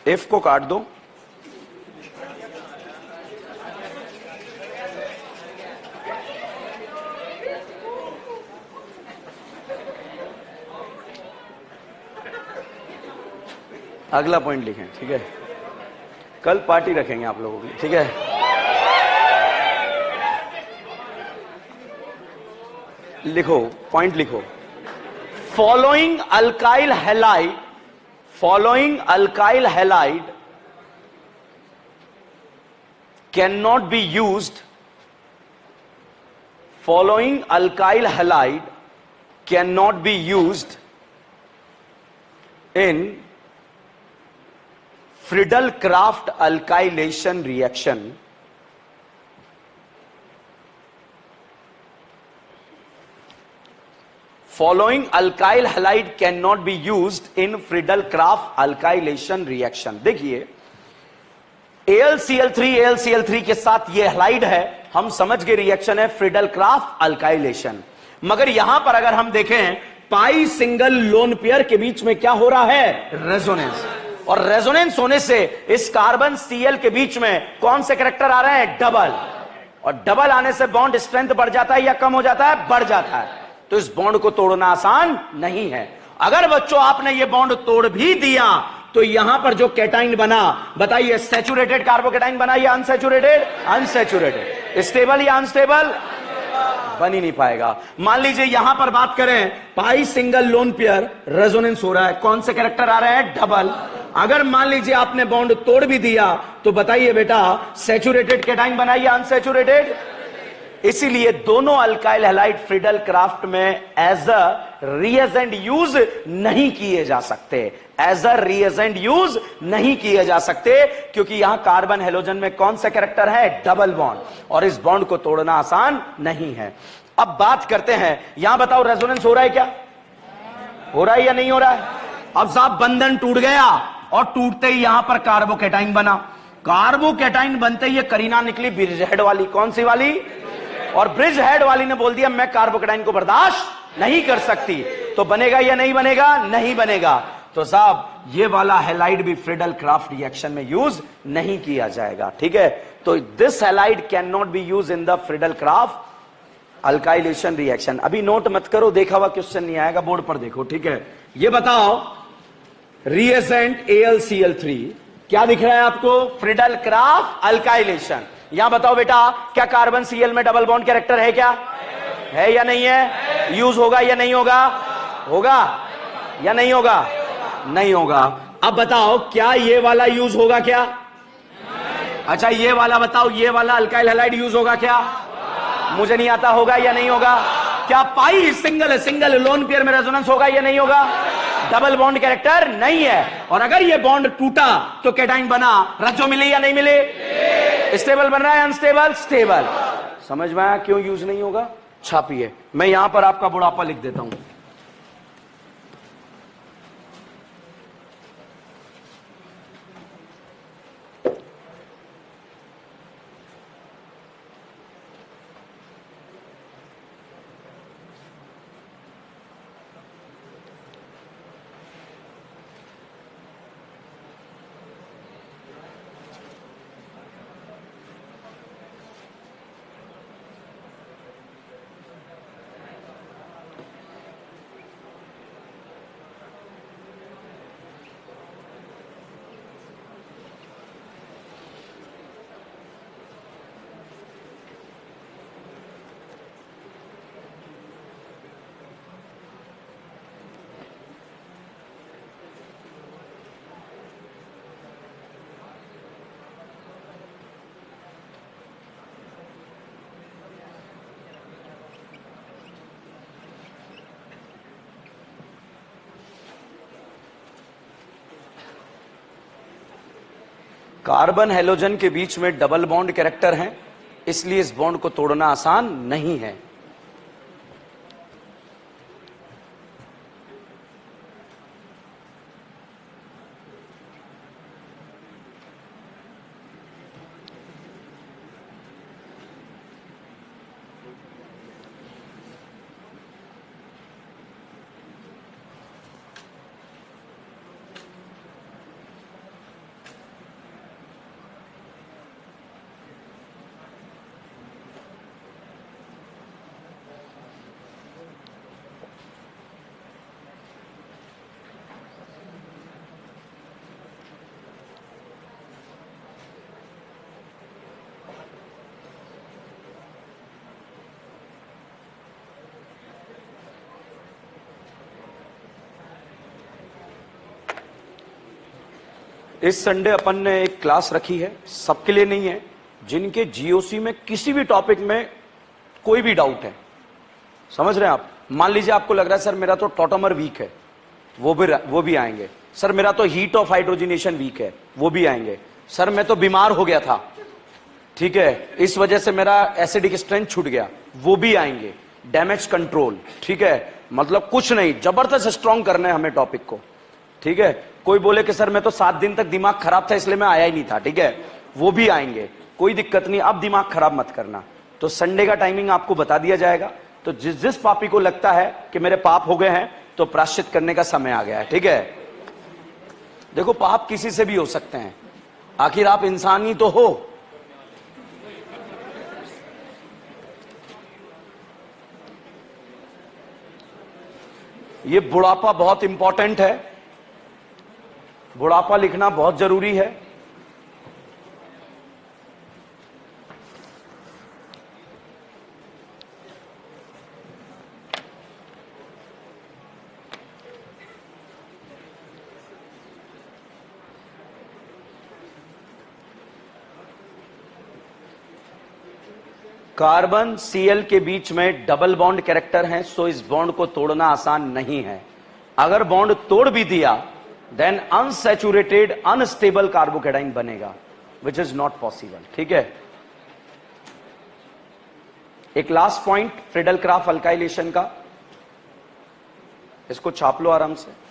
इफ को काट दो। अगला पॉइंट लिखें। ठीक है, कल पार्टी रखेंगे आप लोगों की। ठीक है, लिखो, पॉइंट लिखो। Following alkyl halide can not be used. Following alkyl halide can not be used in Friedel-Crafts alkylation reaction following alkyl halide can not be used in Friedel-Crafts alkylation reaction. देखिए AlCl3 के साथ ये halide है, हम समझ गए reaction है Friedel-Crafts alkylation. मगर यहां पर अगर हम देखें पाई सिंगल लोन पेयर के बीच में क्या हो रहा है, रेजोनेंस। और रेजोनेंस होने से इस कार्बन Cl के बीच में कौन से कैरेक्टर आ रहे हैं, डबल। और डबल आने से बॉन्ड स्ट्रेंथ बढ़ जाता है या कम हो जाता है, बढ़ जाता है। तो इस बॉन्ड को तोड़ना आसान नहीं है। अगर बच्चों आपने ये बॉन्ड तोड़ भी दिया तो यहां पर जो कैटाइन बना, बताइए सैचुरेटेड कार्बोकैटाइन बना या अनसैचुरेटेड, अनसैचुरेटेड। स्टेबल या अनस्टेबल, बन ही नहीं पाएगा। मान लीजिए यहां पर बात करें पाई सिंगल लोन पेयर, रेजोनेंस हो रहा है, कौन से कैरेक्टर आ रहे हैं, डबल। अगर मान लीजिए आपने बॉन्ड तोड़ भी दिया तो बताइए बेटा सैचुरेटेड कैटाइन बना या अनसैचुरेटेड। इसीलिए दोनों अल्काइल हैलाइड फ्रीडल-क्राफ्ट में एज अ रिएजेंट यूज नहीं किए जा सकते, एज अ रिएजेंट यूज नहीं किए जा सकते, क्योंकि यहां कार्बन हेलोजन में कौन सा कैरेक्टर है, डबल बॉन्ड, और इस बॉन्ड को तोड़ना आसान नहीं है। अब बात करते हैं, यहां बताओ रेजोनेंस हो रहा है क्या, हो रहा है या नहीं हो रहा है। अब साहब बंधन टूट गया और टूटते ही यहां पर कार्बोकैटाइन बना। कार्बोकैटाइन बनते ही करीना निकली ब्रिज हेड वाली, कौन सी वाली, और ब्रिज हेड वाली ने बोल दिया मैं कार्बोकैटाइन को बर्दाश्त नहीं कर सकती। तो बनेगा या नहीं बनेगा, नहीं बनेगा। तो साहब ये वाला हैलाइड भी फ्रीडल-क्राफ्ट रिएक्शन में यूज नहीं किया जाएगा, ठीक है। तो this halide can not be use in the Friedel-Crafts alkylation reaction. अभी नोट मत करो, देखा हुआ क्वेश्चन नहीं आएगा, बोर्ड पर देखो, ठीक है। ये बताओ रिएजेंट AlCl3 क्या दिख रहा है आपको, फ्रीडल-क्राफ्ट अल्काइलेशन। यहां बताओ बेटा क्या कार्बन Cl में डबल बॉन्ड कैरेक्टर है, क्या है या नहीं है, यूज होगा या नहीं होगा, होगा या नहीं होगा, नहीं होगा। अब बताओ क्या ये वाला यूज होगा क्या, अच्छा ये वाला बताओ, ये वाला अल्काइल हैलाइड यूज होगा क्या, मुझे नहीं आता, होगा या नहीं होगा। क्या पाई सिंगल लोन पेयर में रेजोनेंस होगा या नहीं होगा, डबल बॉन्ड कैरेक्टर नहीं है। और अगर ये बॉन्ड टूटा तो कैटाइन बना, रज्जो मिले या नहीं मिले, स्टेबल बन रहा है अनस्टेबल, स्टेबल। समझ में आया क्यों यूज नहीं होगा। छापिए, मैं यहां पर आपका बुढ़ापा लिख देता हूं। कार्बन हेलोजन के बीच में डबल बॉन्ड कैरेक्टर है, इसलिए इस बॉन्ड को तोड़ना आसान नहीं है। इस संडे अपन ने एक क्लास रखी है, सबके लिए नहीं है, जिनके जीओसी में किसी भी टॉपिक में कोई भी डाउट है। समझ रहे हैं आप। मान लीजिए आपको लग रहा है सर मेरा तो टॉटमर वीक है, वो भी आएंगे। सर मेरा तो हीट ऑफ हाइड्रोजनेशन वीक है, वो भी आएंगे। सर मैं तो बीमार हो गया था, ठीक है, इस वजह से मेरा एसिडिक स्ट्रेंथ छूट गया, वो भी आएंगे। डैमेज कंट्रोल, ठीक है, मतलब कुछ नहीं, जबरदस्त स्ट्रॉन्ग करना है हमें टॉपिक को, ठीक है। कोई बोले कि सर मैं तो 7 दिन तक दिमाग खराब था इसलिए मैं आया ही नहीं था, ठीक है, वो भी आएंगे, कोई दिक्कत नहीं, अब दिमाग खराब मत करना। तो संडे का टाइमिंग आपको बता दिया जाएगा, तो जिस जिस पापी को लगता है कि मेरे पाप हो गए हैं तो प्रायश्चित करने का समय आ गया है, ठीक है। देखो पाप किसी से भी हो सकते हैं, आखिर आप इंसान ही तो हो। ये बुढ़ापा बहुत इंपॉर्टेंट है, बुढ़ापा लिखना बहुत जरूरी है। कार्बन Cl के बीच में डबल बॉन्ड कैरेक्टर है, सो इस बॉन्ड को तोड़ना आसान नहीं है। अगर बॉन्ड तोड़ भी दिया देन अनसैचुरेटेड अनस्टेबल कार्बोकेटाइन बनेगा, विच इज नॉट पॉसिबल, ठीक है। एक last point Friedel Crafts alkylation का, इसको छाप लो आराम से।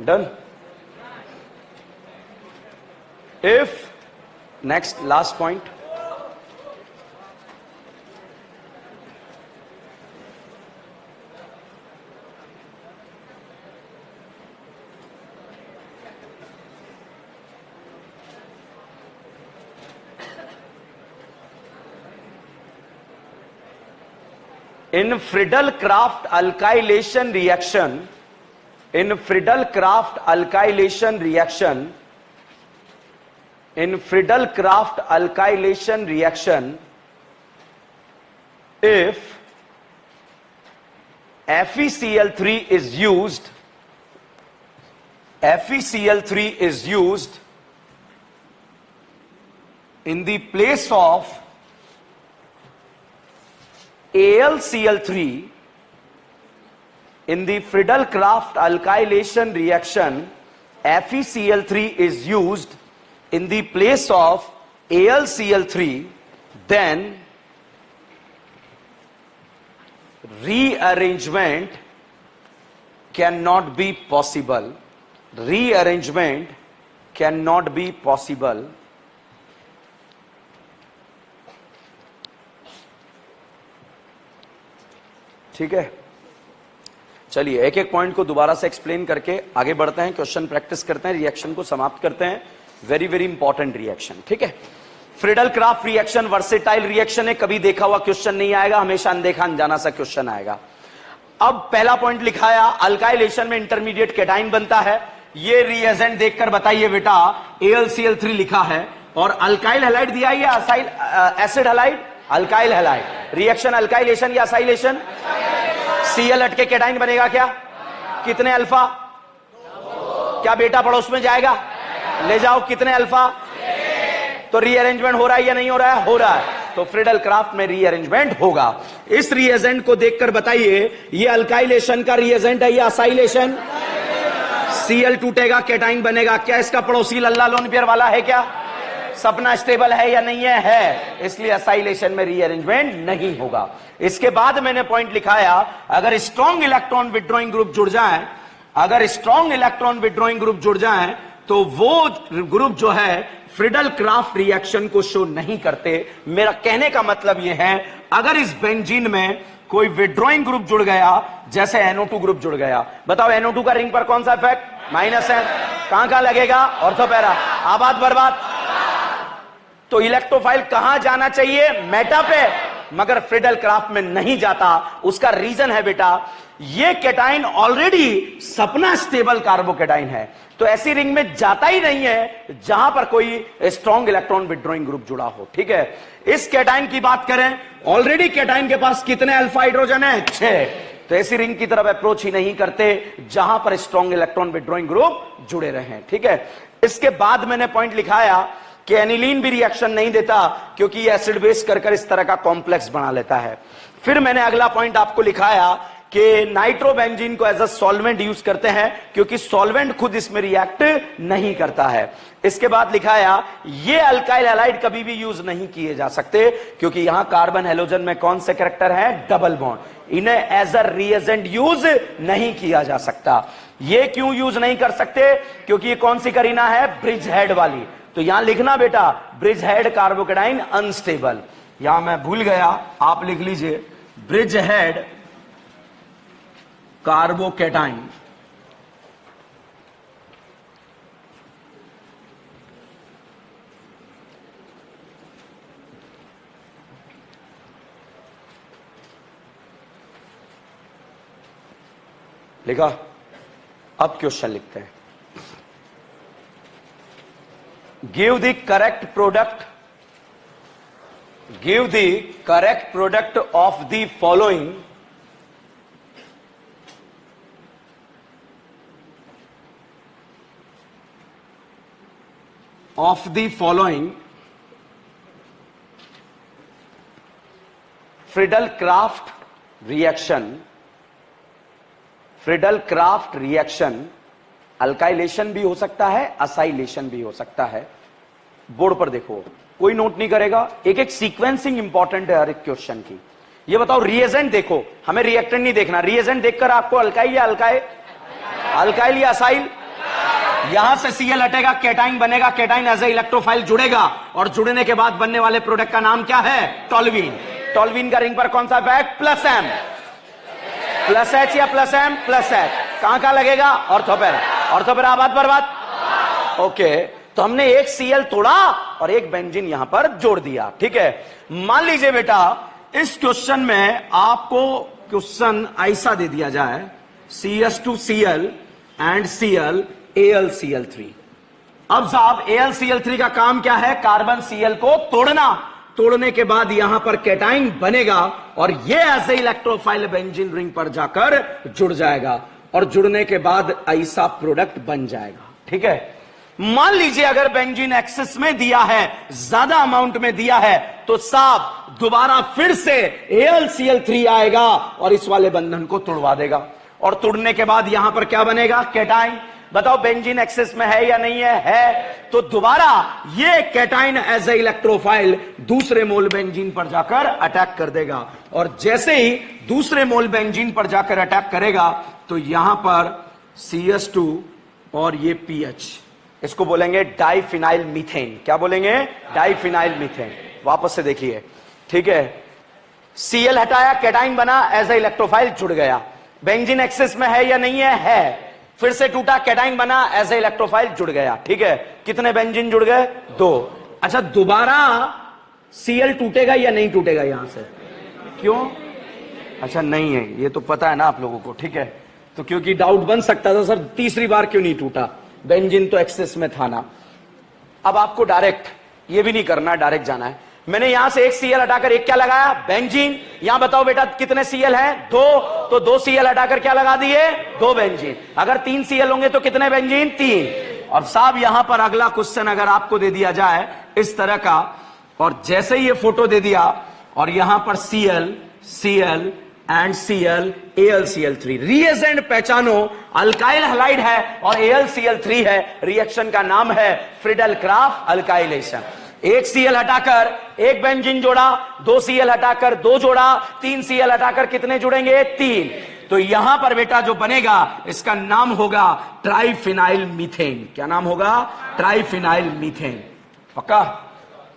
Done. If, next last point, in Friedel-Crafts alkylation reaction, in Friedel-Crafts alkylation reaction, in Friedel-Crafts alkylation reaction, if FeCl3 is used, FeCl3 is used in the place of AlCl3, in the Friedel-Crafts alkylation reaction, FeCl3 is used in the place of AlCl3, then rearrangement cannot be possible. Rearrangement cannot be possible. ठीक है, चलिए एक एक point को दोबारा से explain करके आगे बढ़ते हैं, क्वेश्चन प्रैक्टिस करते हैं, रिएक्शन को समाप्त करते हैं। वेरी वेरी इंपॉर्टेंट रिएक्शन, ठीक है। फ्रीडल-क्राफ्ट रिएक्शन वर्सेटाइल रिएक्शन है, कभी देखा हुआ क्वेश्चन नहीं आएगा, हमेशा अनदेखा अनजाना सा क्वेश्चन आएगा। अब पहला पॉइंट लिखाया, अल्काइलेशन में इंटरमीडिएट कैटाइन बनता है। ये रिएजेंट देखकर बताइए बेटा, AlCl3 लिखा है और अल्काइल हैलाइड दिया है या acyl acid halide? Alkyl halide. Reaction alkylation या असाइलेशन? Cl हटके कैटाइन बनेगा क्या? कितने अल्फा? क्या बेटा पड़ोस में जाएगा? ले जाओ, कितने अल्फा? तो रीअरेंजमेंट हो रहा है या नहीं हो रहा है? हो रहा है। तो फ्रीडल-क्राफ्ट में रीअरेंजमेंट होगा। इस रिएजेंट को देखकर बताइए, ये अल्काइलेशन का रिएजेंट है या असाइलेशन? Cl टूटेगा, कैटाइन बनेगा। क्या इसका पड़ोसी लल्ला लोन पेयर वाला है क्या? सपना स्टेबल है या नहीं है? है। इसलिए असाइलेशन में रीअरेंजमेंट नहीं होगा। इसके बाद मैंने पॉइंट लिखाया, अगर स्ट्रॉन्ग इलेक्ट्रॉन विड्रॉइंग ग्रुप जुड़ जाए, अगर स्ट्रॉन्ग इलेक्ट्रॉन विड्रॉइंग ग्रुप जुड़ जाए तो वो ग्रुप जो है फ्रीडल-क्राफ्ट रिएक्शन को शो नहीं करते। मेरा कहने का मतलब यह है, अगर इस बेंजीन में कोई विड्रॉइंग ग्रुप जुड़ गया, जैसे NO2 ग्रुप जुड़ गया, बताओ NO2 का रिंग पर कौन सा इफेक्ट? माइनस है। कहां लगेगा? ऑर्थोपैरा। आबाद बर्बाद। तो इलेक्ट्रोफाइल कहां जाना चाहिए? मेटा पे, मगर फ्रीडल-क्राफ्ट में नहीं जाता। उसका रीजन है बेटा, ये कैटाइन ऑलरेडी सपना स्टेबल कार्बोकैटाइन है, तो ऐसी रिंग में जाता ही नहीं है जहां पर कोई स्ट्रॉन्ग इलेक्ट्रॉन विथड्रॉइंग ग्रुप जुड़ा हो। ठीक है, इस कैटाइन की बात करें, ऑलरेडी कैटाइन के पास कितने अल्फा हाइड्रोजन है? 6। तो ऐसी रिंग की तरफ अप्रोच ही नहीं करते जहां पर स्ट्रॉन्ग इलेक्ट्रॉन विथड्रॉइंग ग्रुप जुड़े रहे। ठीक है, इसके बाद मैंने पॉइंट लिखाया कि एनिलीन भी रिएक्शन नहीं देता क्योंकि ये एसिड बेस कर इस तरह का कॉम्प्लेक्स बना लेता है। फिर मैंने अगला पॉइंट आपको लिखाया कि नाइट्रोबेंजीन को एज अ सॉल्वेंट यूज करते हैं क्योंकि सॉल्वेंट खुद इसमें रिएक्ट नहीं करता है। इसके बाद लिखाया ये अल्काइल हैलाइड कभी भी यूज नहीं किए जा सकते क्योंकि यहां कार्बन हेलोजन में कौन से कैरेक्टर है? Double bond. इन्हें एज अ रिएजेंट यूज नहीं किया जा सकता। ये क्यों यूज नहीं कर सकते? क्योंकि ये कौन सी करीना है? ब्रिज हेड वाली। तो यहां लिखना बेटा, ब्रिज हेड कार्बोकैटाइन अनस्टेबल। यहां मैं भूल गया, आप लिख लीजिए ब्रिज हेड कार्बोकैटाइन लिखा। अब क्वेश्चन लिखते हैं। Give the correct product, give the correct product of the following Friedel-Crafts reaction alkylation भी हो सकता है, असाइलेशन भी हो सकता है। बोर्ड पर देखो, कोई नोट नहीं करेगा, एक एक सीक्वेंसिंग इंपॉर्टेंट है हर एक क्वेश्चन की। ये बताओ रिएजेंट देखो, हमें रिएक्टेंट नहीं देखना, रिएजेंट देखकर आपको अल्काइल या अल्काइल या असाइल, यहां से Cl हटेगा, कैटाइन बनेगा, कैटाइन एज ए इलेक्ट्रोफाइल जुड़ेगा और जुड़ने के बाद बनने वाले प्रोडक्ट का नाम क्या है? टोल्यूइन। टोल्यूइन का रिंग पर कौन सा effect? Plus M, plus H या प्लस एम प्लस एच। कहां कहां लगेगा? ऑर्थोपेरा। ऑर्थोपेरा बात बर्बाद। ओके, तो हमने एक Cl तोड़ा और एक बेंजीन यहां पर जोड़ दिया। ठीक है, मान लीजिए बेटा इस क्वेश्चन में आपको क्वेश्चन ऐसा दे दिया जाए CS2Cl एंड Cl AlCl3। अब साहब AlCl3 का काम क्या है? कार्बन Cl को तोड़ना। तोड़ने के बाद यहां पर कैटाइन बनेगा और ये ऐसे इलेक्ट्रोफाइल बेंजीन रिंग पर जाकर जुड़ जाएगा और जुड़ने के बाद ऐसा प्रोडक्ट बन जाएगा। ठीक है, मान लीजिए अगर बेंजीन एक्सेस में दिया है, ज्यादा अमाउंट में दिया है, तो साहब दोबारा फिर से AlCl3 आएगा और इस वाले बंधन को तोड़वा देगा और तोड़ने के बाद यहां पर क्या बनेगा? कैटाइन। बताओ बेंजीन एक्सेस में है या नहीं है? तो दोबारा ये कैटाइन एज ए इलेक्ट्रोफाइल दूसरे मोल बेंजीन पर जाकर अटैक कर देगा और जैसे ही दूसरे मोल बेंजीन पर जाकर अटैक करेगा तो यहां पर CS2 और ये PH, इसको बोलेंगे डाइफिनाइल मीथेन। क्या बोलेंगे? Diphenyl methane. वापस से देखिए, ठीक है, Cl हटाया, कैटाइन बना, एज ए इलेक्ट्रोफाइल जुड़ गया। बेंजीन एक्सेस में है या नहीं है? फिर से टूटा, कैटाइन बना, एज ए इलेक्ट्रोफाइल जुड़ गया। ठीक है, कितने बेंजीन जुड़ गए? 2। अच्छा, दोबारा Cl टूटेगा या नहीं टूटेगा यहां से? क्यों? अच्छा नहीं है, ये तो पता है ना आप लोगों को। ठीक है, तो क्योंकि डाउट बन सकता था सर तीसरी बार क्यों नहीं टूटा, बेंजीन तो एक्सेस में था ना। अब आपको डायरेक्ट ये भी नहीं करना, डायरेक्ट जाना है। मैंने यहां से एक Cl हटाकर एक क्या लगाया? बेंजीन। यहां बताओ बेटा कितने Cl हैं? 2। तो 2 Cl हटाकर क्या लगा दिए? 2 बेंजीन। अगर 3 Cl होंगे तो कितने बेंजीन? 3। और साहब यहां पर अगला क्वेश्चन अगर आपको दे दिया जाए इस तरह का, और जैसे ही ये फोटो दे दिया और यहां पर Cl and Cl AlCl3, reagent पहचानो, अल्काइल हैलाइड है और AlCl3 है। रिएक्शन का नाम है फ्रीडल-क्राफ्ट अल्काइलेशन। एक Cl हटाकर एक बेंजीन जोड़ा, 2 Cl हटाकर 2 जोड़ा, 3 Cl हटाकर कितने जुड़ेंगे? 3। तो यहां पर बेटा जो बनेगा इसका नाम होगा ट्राइफिनाइल मीथेन। क्या नाम होगा? Triphenyl methane. पक्का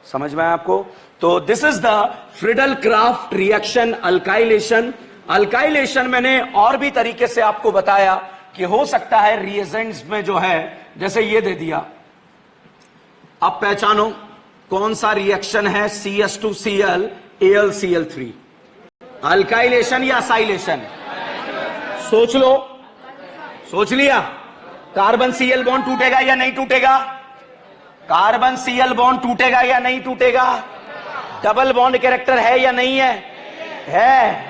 समझ में आया आपको? तो this is the Friedel-Crafts reaction alkylation. Alkylation मैंने और भी तरीके से आपको बताया कि हो सकता है रिएजेंट्स में जो है, जैसे ये दे दिया, अब पहचानो कौन सा रिएक्शन है? CS2Cl AlCl3, अल्काइलेशन या असाइलेशन? सोच लो, सोच लिया? कार्बन सीएल बॉन्ड टूटेगा या नहीं टूटेगा? कार्बन सीएल बॉन्ड टूटेगा या नहीं टूटेगा? डबल बॉन्ड कैरेक्टर है या नहीं है? है।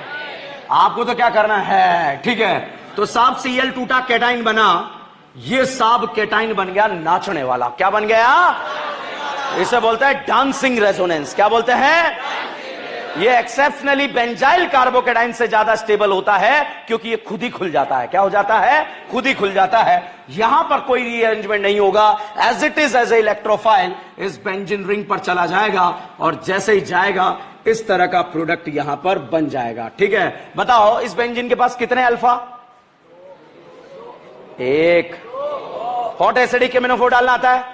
आपको तो क्या करना है, ठीक है। तो साहब सीएल टूटा, कैटाइन बना, ये साहब कैटाइन बन गया नाचने वाला। क्या बन गया? इसे बोलते हैं डांसिंग रेजोनेंस। क्या बोलते हैं? ये एक्सेप्शनली बेंजाइल कार्बोकैटाइन से ज्यादा स्टेबल होता है क्योंकि ये खुद ही खुल जाता है। क्या हो जाता है? खुद ही खुल जाता है। यहां पर कोई रीअरेंजमेंट नहीं होगा, as it is as a electrophile इस बेंजीन रिंग पर चला जाएगा और जैसे ही जाएगा इस तरह का प्रोडक्ट यहां पर बन जाएगा। ठीक है, बताओ इस बेंजीन के पास कितने अल्फा? एक। हॉट एसिडिक केमिनोफोर डालना आता है?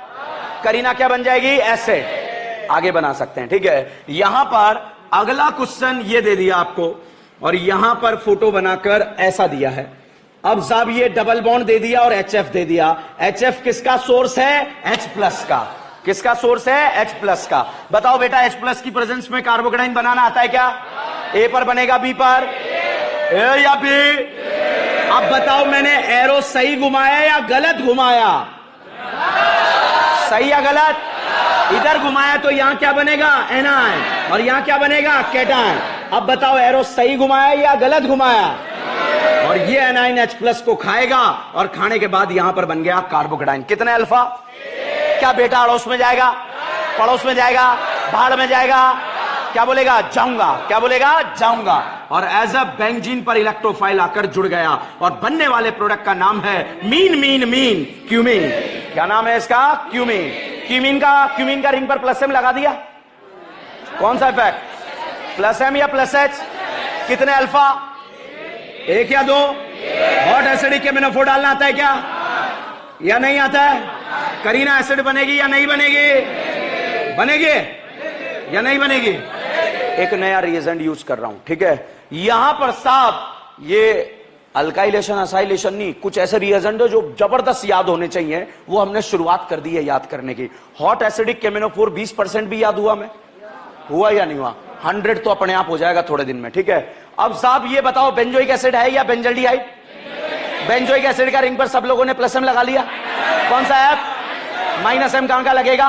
करीना क्या बन जाएगी? एसिड। आगे बना सकते हैं। ठीक है, यहां पर अगला क्वेश्चन ये दे दिया आपको और यहां पर फोटो बनाकर ऐसा दिया है। अब साहब ये डबल बॉन्ड दे दिया और HF दे दिया। HF किसका सोर्स है? H+ का। किसका सोर्स है? H+ का। बताओ बेटा H+ की प्रेजेंस में कार्बोकैटाइन बनाना आता है क्या? A पर बनेगा, B पर? A या B? अब बताओ मैंने एरो सही घुमाया या गलत घुमाया? सही या गलत? इधर घुमाया तो यहां क्या बनेगा? एनायन। और यहां क्या बनेगा? कैटायन। अब बताओ एरो सही घुमाया या गलत घुमाया? और ये एनायन H+ को खाएगा और खाने के बाद यहां पर बन गया कार्बोकैटाइन। कितने अल्फा? क्या बेटा अड़ोस में जाएगा? पड़ोस में जाएगा? भाड़ में जाएगा? क्या बोलेगा? जाऊंगा। क्या बोलेगा? जाऊंगा। और एज अ बेंजीन पर इलेक्ट्रोफाइल आकर जुड़ गया और बनने वाले प्रोडक्ट का नाम है मीन क्यूमीन। क्या नाम है इसका? क्यूमीन। क्यूमीन का रिंग पर प्लस M लगा दिया। कौन सा इफेक्ट? प्लस M या प्लस H? कितने अल्फा? एक या दो? हॉट एसिडिक केमिनोफोर डालना आता है क्या या नहीं आता है? करीना एसिड बनेगी या नहीं बनेगी? बनेगी या नहीं बनेगी? एक नया रिएजेंट यूज कर रहा हूं। ठीक है, यहां पर साहब ये अल्काइलेशन असाइलेशन नहीं, कुछ ऐसे रिएजेंट है जो जबरदस्त याद होने चाहिए, वो हमने शुरुआत कर दी है याद करने की। हॉट एसिडिक केमिनोफोर 20% भी याद हुआ? में हुआ या नहीं हुआ? 100 तो अपने आप हो जाएगा थोड़े दिन में। ठीक है, अब साहब ये बताओ बेंजोइक एसिड है या बेंजल्डिहाइड? बेंजोइक एसिड का रिंग पर सब लोगों ने प्लस M लगा लिया। कौन सा है? -M कहां का लगेगा?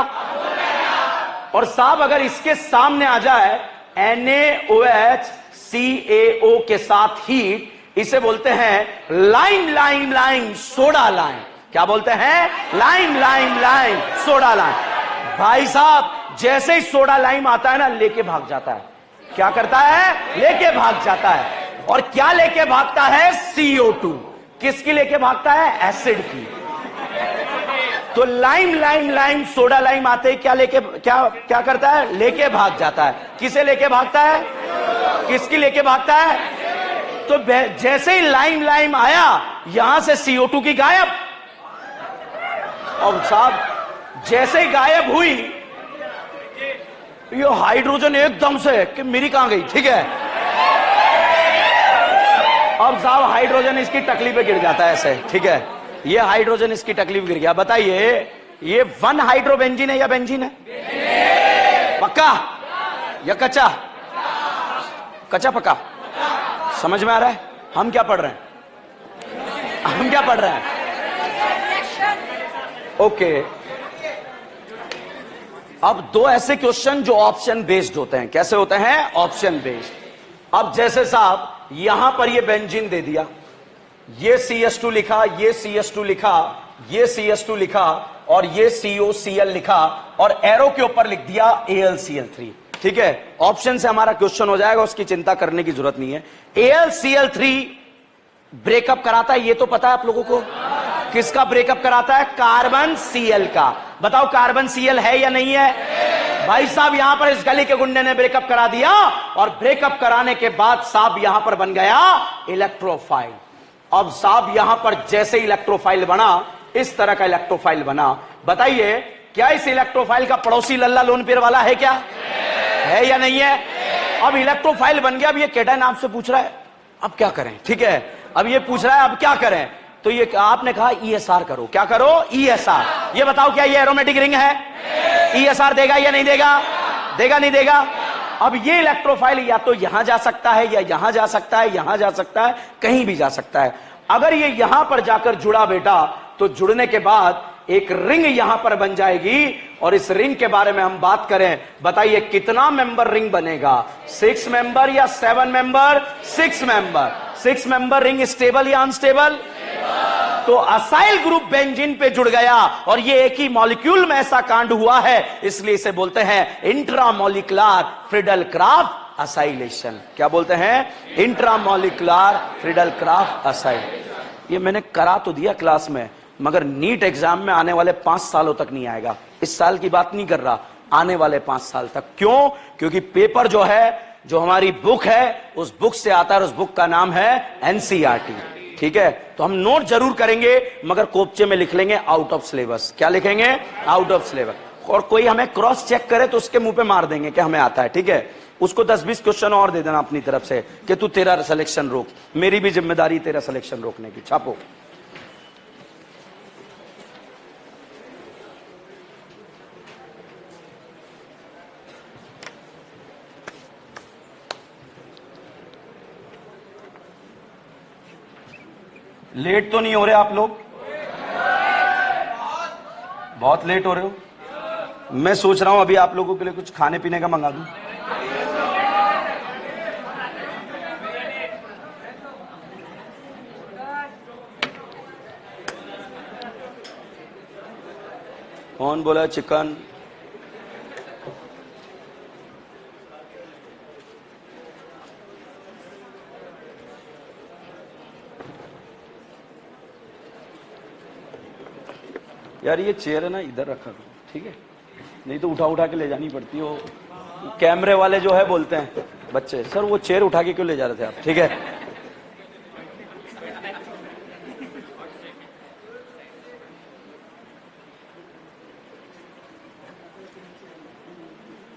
और साहब अगर इसके सामने आ जाए NaOH CaO के साथ हीट, इसे बोलते हैं लाइम सोडा लाइम। क्या बोलते हैं? Lime soda lime. भाई साहब जैसे ही सोडा लाइम आता है ना, लेके भाग जाता है। क्या करता है? लेके भाग जाता है। और क्या लेके भागता है? CO2। किसकी लेके भागता है? एसिड की। तो लाइम सोडा लाइम आते ही क्या करता है? लेके भाग जाता है। किसे लेके भागता है? किसकी लेके भागता है? तो जैसे ही लाइम आया, यहां से CO2 की गायब। और साहब जैसे ही गायब हुई, ये हाइड्रोजन एकदम से कि मेरी कहां गई। ठीक है, अब साहब हाइड्रोजन इसकी टकली पे गिर जाता है ऐसे। ठीक है, ये हाइड्रोजन इसकी टकली पे गिर गया। बताइए ये 1 हाइड्रोबेंजीन है या बेंजीन है? पक्का या कच्चा? कच्चा पक्का? समझ में आ रहा है? हम क्या पढ़ रहे हैं? हम क्या पढ़ रहे हैं? ओके, अब दो ऐसे क्वेश्चन जो ऑप्शन बेस्ड होते हैं। कैसे होते हैं? Option based. अब जैसे साहब यहां पर ये बेंजीन दे दिया, ये CH2 लिखा, ये CH2 लिखा, ये CH2 लिखा और ये COCl लिखा और एरो के ऊपर लिख दिया AlCl3। ठीक है, ऑप्शन से हमारा क्वेश्चन हो जाएगा, उसकी चिंता करने की जरूरत नहीं है। AlCl3 ब्रेकअप कराता है, ये तो पता है आप लोगों को। किसका ब्रेकअप कराता है? कार्बन Cl का। बताओ कार्बन Cl है या नहीं है? भाई साहब यहां पर इस गली के गुंडे ने ब्रेकअप करा दिया और ब्रेकअप कराने के बाद साहब यहां पर बन गया इलेक्ट्रोफाइल। अब साहब यहां पर जैसे इलेक्ट्रोफाइल बना, इस तरह का इलेक्ट्रोफाइल बना। बताइए क्या इस इलेक्ट्रोफाइल का पड़ोसी लल्ला लोनपेर वाला है क्या? है या नहीं है? अब इलेक्ट्रोफाइल बन गया। अब ये कैटायन आपसे पूछ रहा है अब क्या करें। ठीक है, अब ये पूछ रहा है अब क्या करें, तो ये आपने कहा ESR करो। क्या करो? ESR। ये बताओ क्या ये एरोमेटिक रिंग है? ESR देगा या नहीं देगा? देगा नहीं देगा? अब ये इलेक्ट्रोफाइल या तो यहां जा सकता है या यहां जा सकता है, यहां जा सकता है, कहीं भी जा सकता है। अगर ये यहां पर जाकर जुड़ा बेटा, तो जुड़ने के बाद एक रिंग यहां पर बन जाएगी, और इस रिंग के बारे में हम बात करें, बताइए कितना मेंबर रिंग बनेगा? 6 मेंबर या 7 member? 6 member. 6 member ring stable या अनस्टेबल? तो असाइल ग्रुप बेंजीन पे जुड़ गया, और ये एक ही मॉलिक्यूल में ऐसा कांड हुआ है, इसलिए इसे बोलते हैं इंट्रामॉलिक्युलर फ्रीडल क्राफ्ट असाइलेशन। क्या बोलते हैं? इंट्रामॉलिक्युलर फ्रीडल क्राफ्ट असाइल। ये मैंने करा तो दिया क्लास में, मगर नीट एग्जाम में आने वाले 5 सालों तक नहीं आएगा। इस साल की बात नहीं कर रहा, आने वाले 5 साल तक। क्यों? क्योंकि पेपर जो है, जो हमारी बुक है, उस बुक से आता है, और उस बुक का नाम है एनसीईआरटी। ठीक है, तो हम नोट जरूर करेंगे, मगर कोपचे में लिख लेंगे आउट ऑफ सिलेबस। क्या लिखेंगे? Out of syllabus. और कोई हमें क्रॉस चेक करे तो उसके मुंह पे मार देंगे कि हमें आता है। ठीक है, उसको 10-20 क्वेश्चन और दे देना अपनी तरफ से कि तू तेरा सिलेक्शन रोक। मेरी भी जिम्मेदारी तेरा सिलेक्शन रोकने की। छापो। लेट तो नहीं हो रहे आप लोग? बहुत लेट हो रहे हो। मैं सोच रहा हूं अभी आप लोगों के लिए कुछ खाने पीने का मंगा दूं। कौन बोला चिकन? यार ये चेयर है ना, इधर रखा करो, ठीक है? नहीं तो उठा उठा के ले जानी पड़ती है। वो कैमरे वाले जो है बोलते हैं बच्चे, सर वो चेयर उठा के क्यों ले जा रहे थे आप? ठीक है,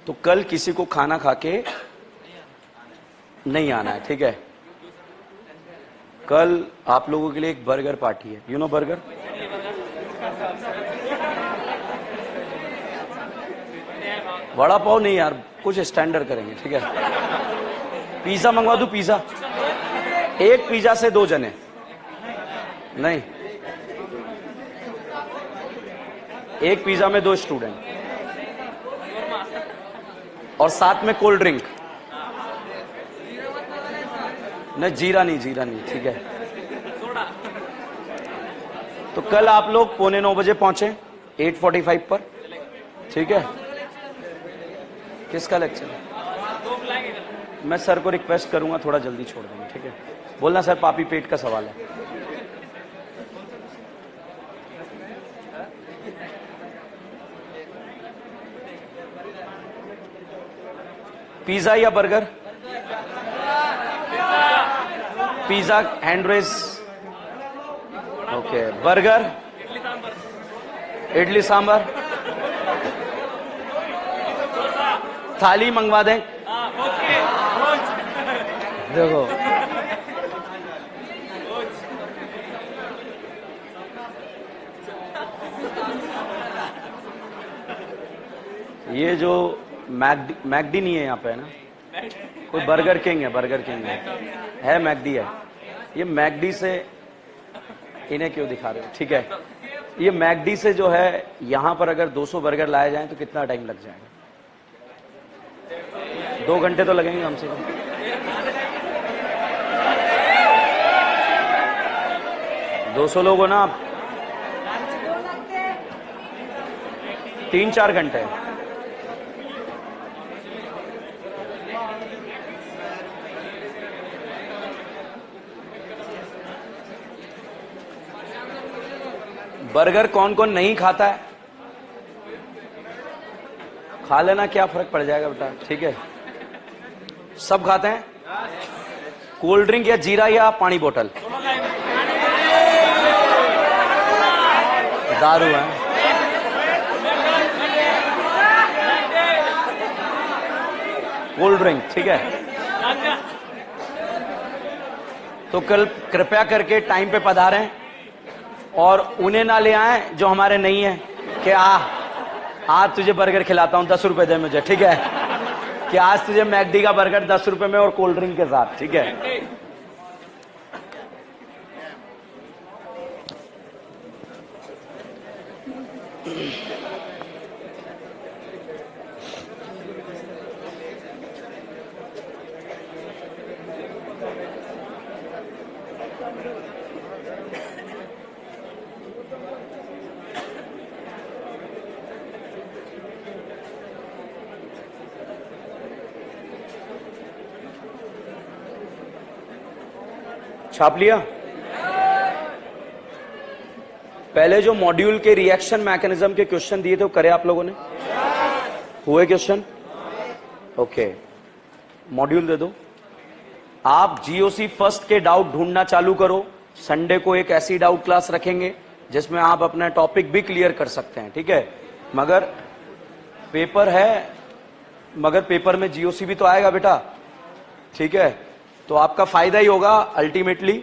तो कल किसी को खाना खा के नहीं आना है। ठीक है, कल आप लोगों के लिए एक बर्गर पार्टी है। You know burger? Vada pav नहीं यार, कुछ स्टैंडर्ड करेंगे। ठीक है, पिज्जा मंगवा दूं? पिज्जा, एक पिज्जा से 2 जने नहीं, एक पिज्जा में 2 स्टूडेंट, और साथ में कोल्ड ड्रिंक। नहीं जीरा नहीं, जीरा नहीं। ठीक है, तो कल आप लोग 8:45 बजे पहुंचे 8:45 पर। ठीक है, किसका लेक्चर है? मैं सर को रिक्वेस्ट करूंगा, थोड़ा जल्दी छोड़ देंगे। ठीक है, बोलना सर पापी पेट का सवाल है। पिज्जा या burger? Pizza, hand raise. Okay, burger, idli sambar, थाली मंगवा दें। देखो ये जो मैकडी नहीं है यहाँ पे, है ना? कोई बर्गर किंग है, बर्गर किंग है मैकडी है। ये मैकडी से इन्हें क्यों दिखा रहे हो? ठीक है, ये मैकडी से जो है, यहाँ पर अगर 200 बर्गर लाए जाएं तो कितना टाइम लग जाएगा? 2 घंटे तो लगेंगे कम से कम। दो 200 लोग हो ना आप, 3-4 घंटे। बर्गर कौन कौन नहीं खाता है? खा लेना, क्या फर्क पड़ जाएगा बेटा। ठीक है, सब खाते हैं? कोल्ड ड्रिंक या जीरा या पानी बोतल? दारू है? Cold drink. ठीक है, तो कल कृपया करके टाइम पे पधारें, और उन्हें ना ले आए जो हमारे नहीं है कि आज तुझे बर्गर खिलाता हूं, 10 रुपए दे मुझे। ठीक है, कि आज तुझे मैकडी का बर्गर 10 रुपए में और कोल्ड ड्रिंक के साथ। ठीक है, छाप लिया? पहले जो मॉड्यूल के रिएक्शन मैकेनिज्म के क्वेश्चन दिए थे वो करे आप लोगों ने? हुए क्वेश्चन? ओके, मॉड्यूल दे दो। आप जीओसी फर्स्ट के डाउट ढूंढना चालू करो। संडे को एक ऐसी डाउट क्लास रखेंगे जिसमें आप अपना टॉपिक भी क्लियर कर सकते हैं, ठीक है? मगर पेपर है, मगर पेपर में जीओसी भी तो आएगा बेटा, ठीक है? तो आपका फायदा ही होगा अल्टीमेटली।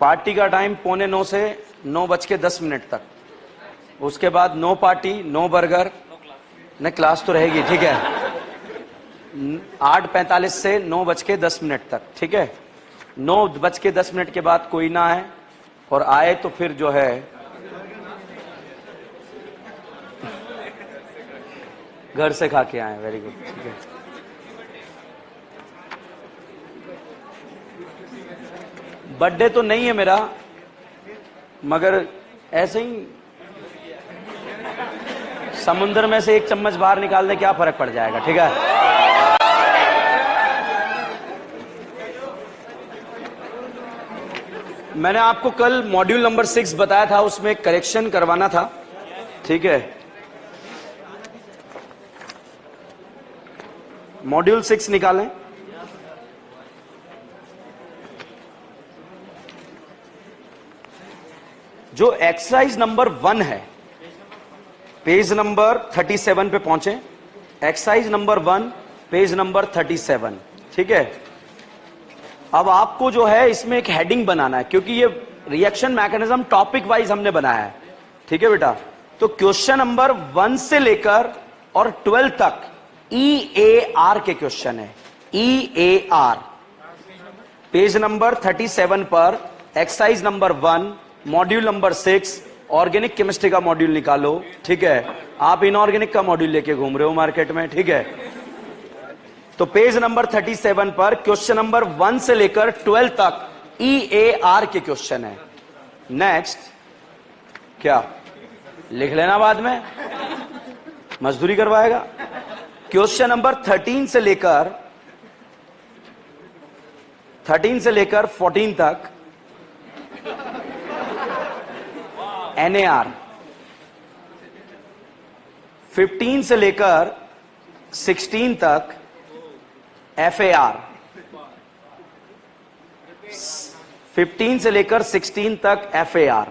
पार्टी का टाइम 8:45 से 9:10 तक। उसके बाद नो पार्टी, नो बर्गर, न क्लास तो रहेगी, ठीक है? 8:45 से 9:10 तक, ठीक है? 9:10 के बाद कोई ना आए, और आए तो फिर जो है घर से खा के आए। वेरी गुड, ठीक है? बर्थडे तो नहीं है मेरा, मगर ऐसे ही समुद्र में से एक चम्मच बाहर निकाल दे, क्या फर्क पड़ जाएगा, ठीक है? मैंने आपको कल मॉड्यूल नंबर 6 बताया था, उसमें करेक्शन करवाना था, ठीक है? मॉड्यूल 6 निकालें। जो एक्सरसाइज नंबर 1 है, पेज नंबर 37 पे पहुंचे। एक्सरसाइज नंबर 1 पेज नंबर 37, ठीक है? अब आपको जो है इसमें एक हेडिंग बनाना है, क्योंकि ये रिएक्शन मैकेनिज्म टॉपिक वाइज हमने बनाया है, ठीक है बेटा? तो क्वेश्चन नंबर 1 से लेकर और 12 तक EAR के क्वेश्चन है। EAR पेज नंबर 37 पर exercise number 1 module number 6 organic chemistry का मॉड्यूल निकालो, ठीक है? आप इनऑर्गेनिक का मॉड्यूल लेके घूम रहे हो मार्केट में, ठीक है? तो पेज नंबर 37 पर क्वेश्चन नंबर 1 से लेकर 12 तक EAR के क्वेश्चन है। नेक्स्ट क्या लिख लेना, बाद में मजदूरी करवाएगा। क्वेश्चन नंबर 13 से लेकर 14 तक NAR, 15 से लेकर 16 तक FAR, 15 से लेकर 16 तक FAR,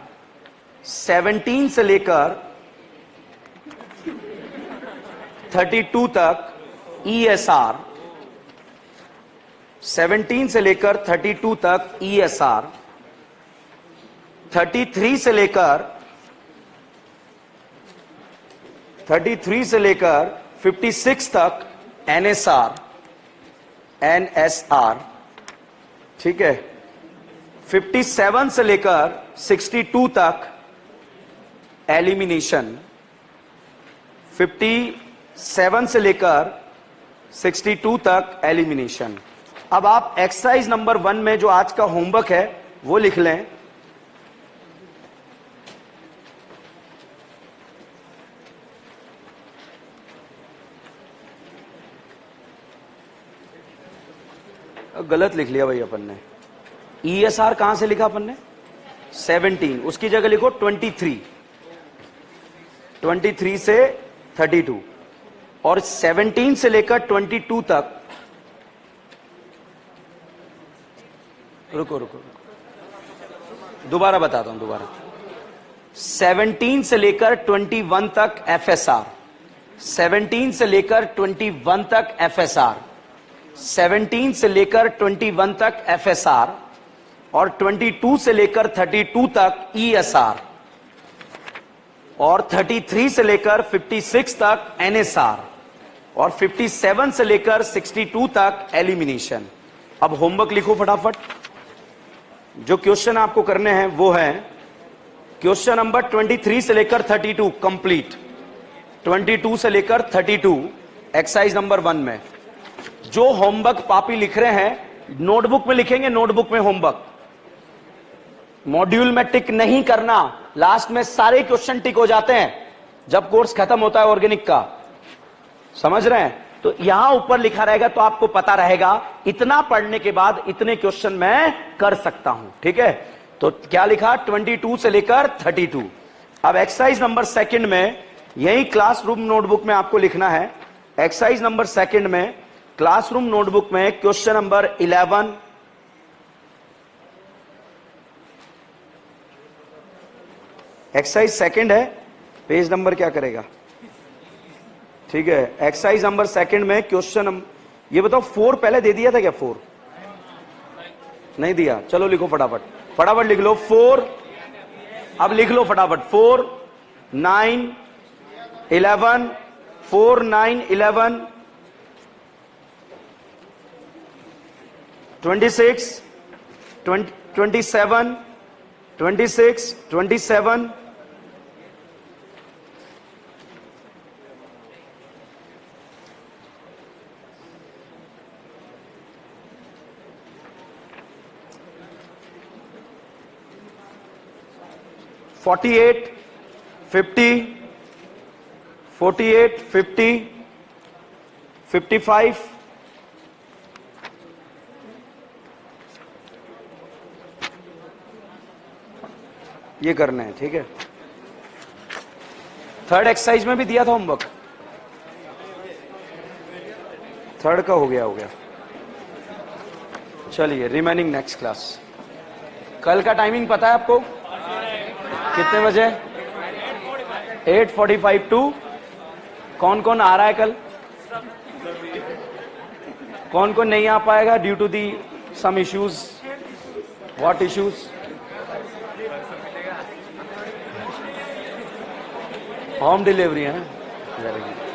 17 से लेकर 32 तक ESR, 17 से लेकर 32 तक ESR, 33 से लेकर 56 तक NSR, ठीक है? 57 से लेकर 62 तक एलिमिनेशन, 57 से लेकर 62 तक एलिमिनेशन। अब आप एक्सरसाइज नंबर 1 में जो आज का होमवर्क है वो लिख लें। गलत लिख लिया भाई अपन ने। ESR कहां से लिखा अपन ने? 17, उसकी जगह लिखो 23, 23 से 32, और 17 से लेकर 22 तक, रुको दोबारा बताता हूं, दोबारा। 17 से लेकर 21 तक FSR, 17 से लेकर 21 तक FSR, 17 से लेकर 21 तक FSR, और 22 से लेकर 32 तक ESR, और 33 से लेकर 56 तक NSR, और 57 से लेकर 62 तक एलिमिनेशन। अब होमवर्क लिखो फटाफट। जो क्वेश्चन आपको करने हैं वो है क्वेश्चन नंबर 23 से लेकर 32 कंप्लीट, 22 से लेकर 32 एक्सरसाइज नंबर 1 में। जो होमवर्क पापी लिख रहे हैं नोटबुक में लिखेंगे, नोटबुक में होमवर्क, मॉड्यूल में टिक नहीं करना। लास्ट में सारे क्वेश्चन टिक हो जाते हैं जब कोर्स खत्म होता है ऑर्गेनिक का, समझ रहे हैं? तो यहां ऊपर लिखा रहेगा तो आपको पता रहेगा इतना पढ़ने के बाद इतने क्वेश्चन मैं कर सकता हूं। ठीक है, तो क्या लिखा 22 से लेकर 32। अब एक्सरसाइज नंबर 2 में यही क्लासरूम नोटबुक में आपको लिखना है। एक्सरसाइज नंबर 2 में क्लासरूम नोटबुक में क्वेश्चन नंबर 11, एक्सरसाइज 2 है, पेज नंबर क्या करेगा? ठीक है, एक्सरसाइज नंबर 2 में क्वेश्चन ये बताओ 4 पहले दे दिया था क्या? 4 नहीं दिया? चलो लिखो फटाफट, फटाफट लिख लो 4। अब लिख लो फटाफट 4 9 11 4 9 11 26 27 26 27 48 50 48 50 55 ये करना है। ठीक है, थर्ड एक्सरसाइज में भी दिया था होमवर्क, थर्ड का हो गया। चलिए रिमेनिंग नेक्स्ट क्लास। कल का टाइमिंग पता है आपको? कितने बजे? 8:45 टू। कौन कौन आ रहा है कल? कौन कौन नहीं आ पाएगा due to the some issues? What issues? Home delivery है ना? Very good.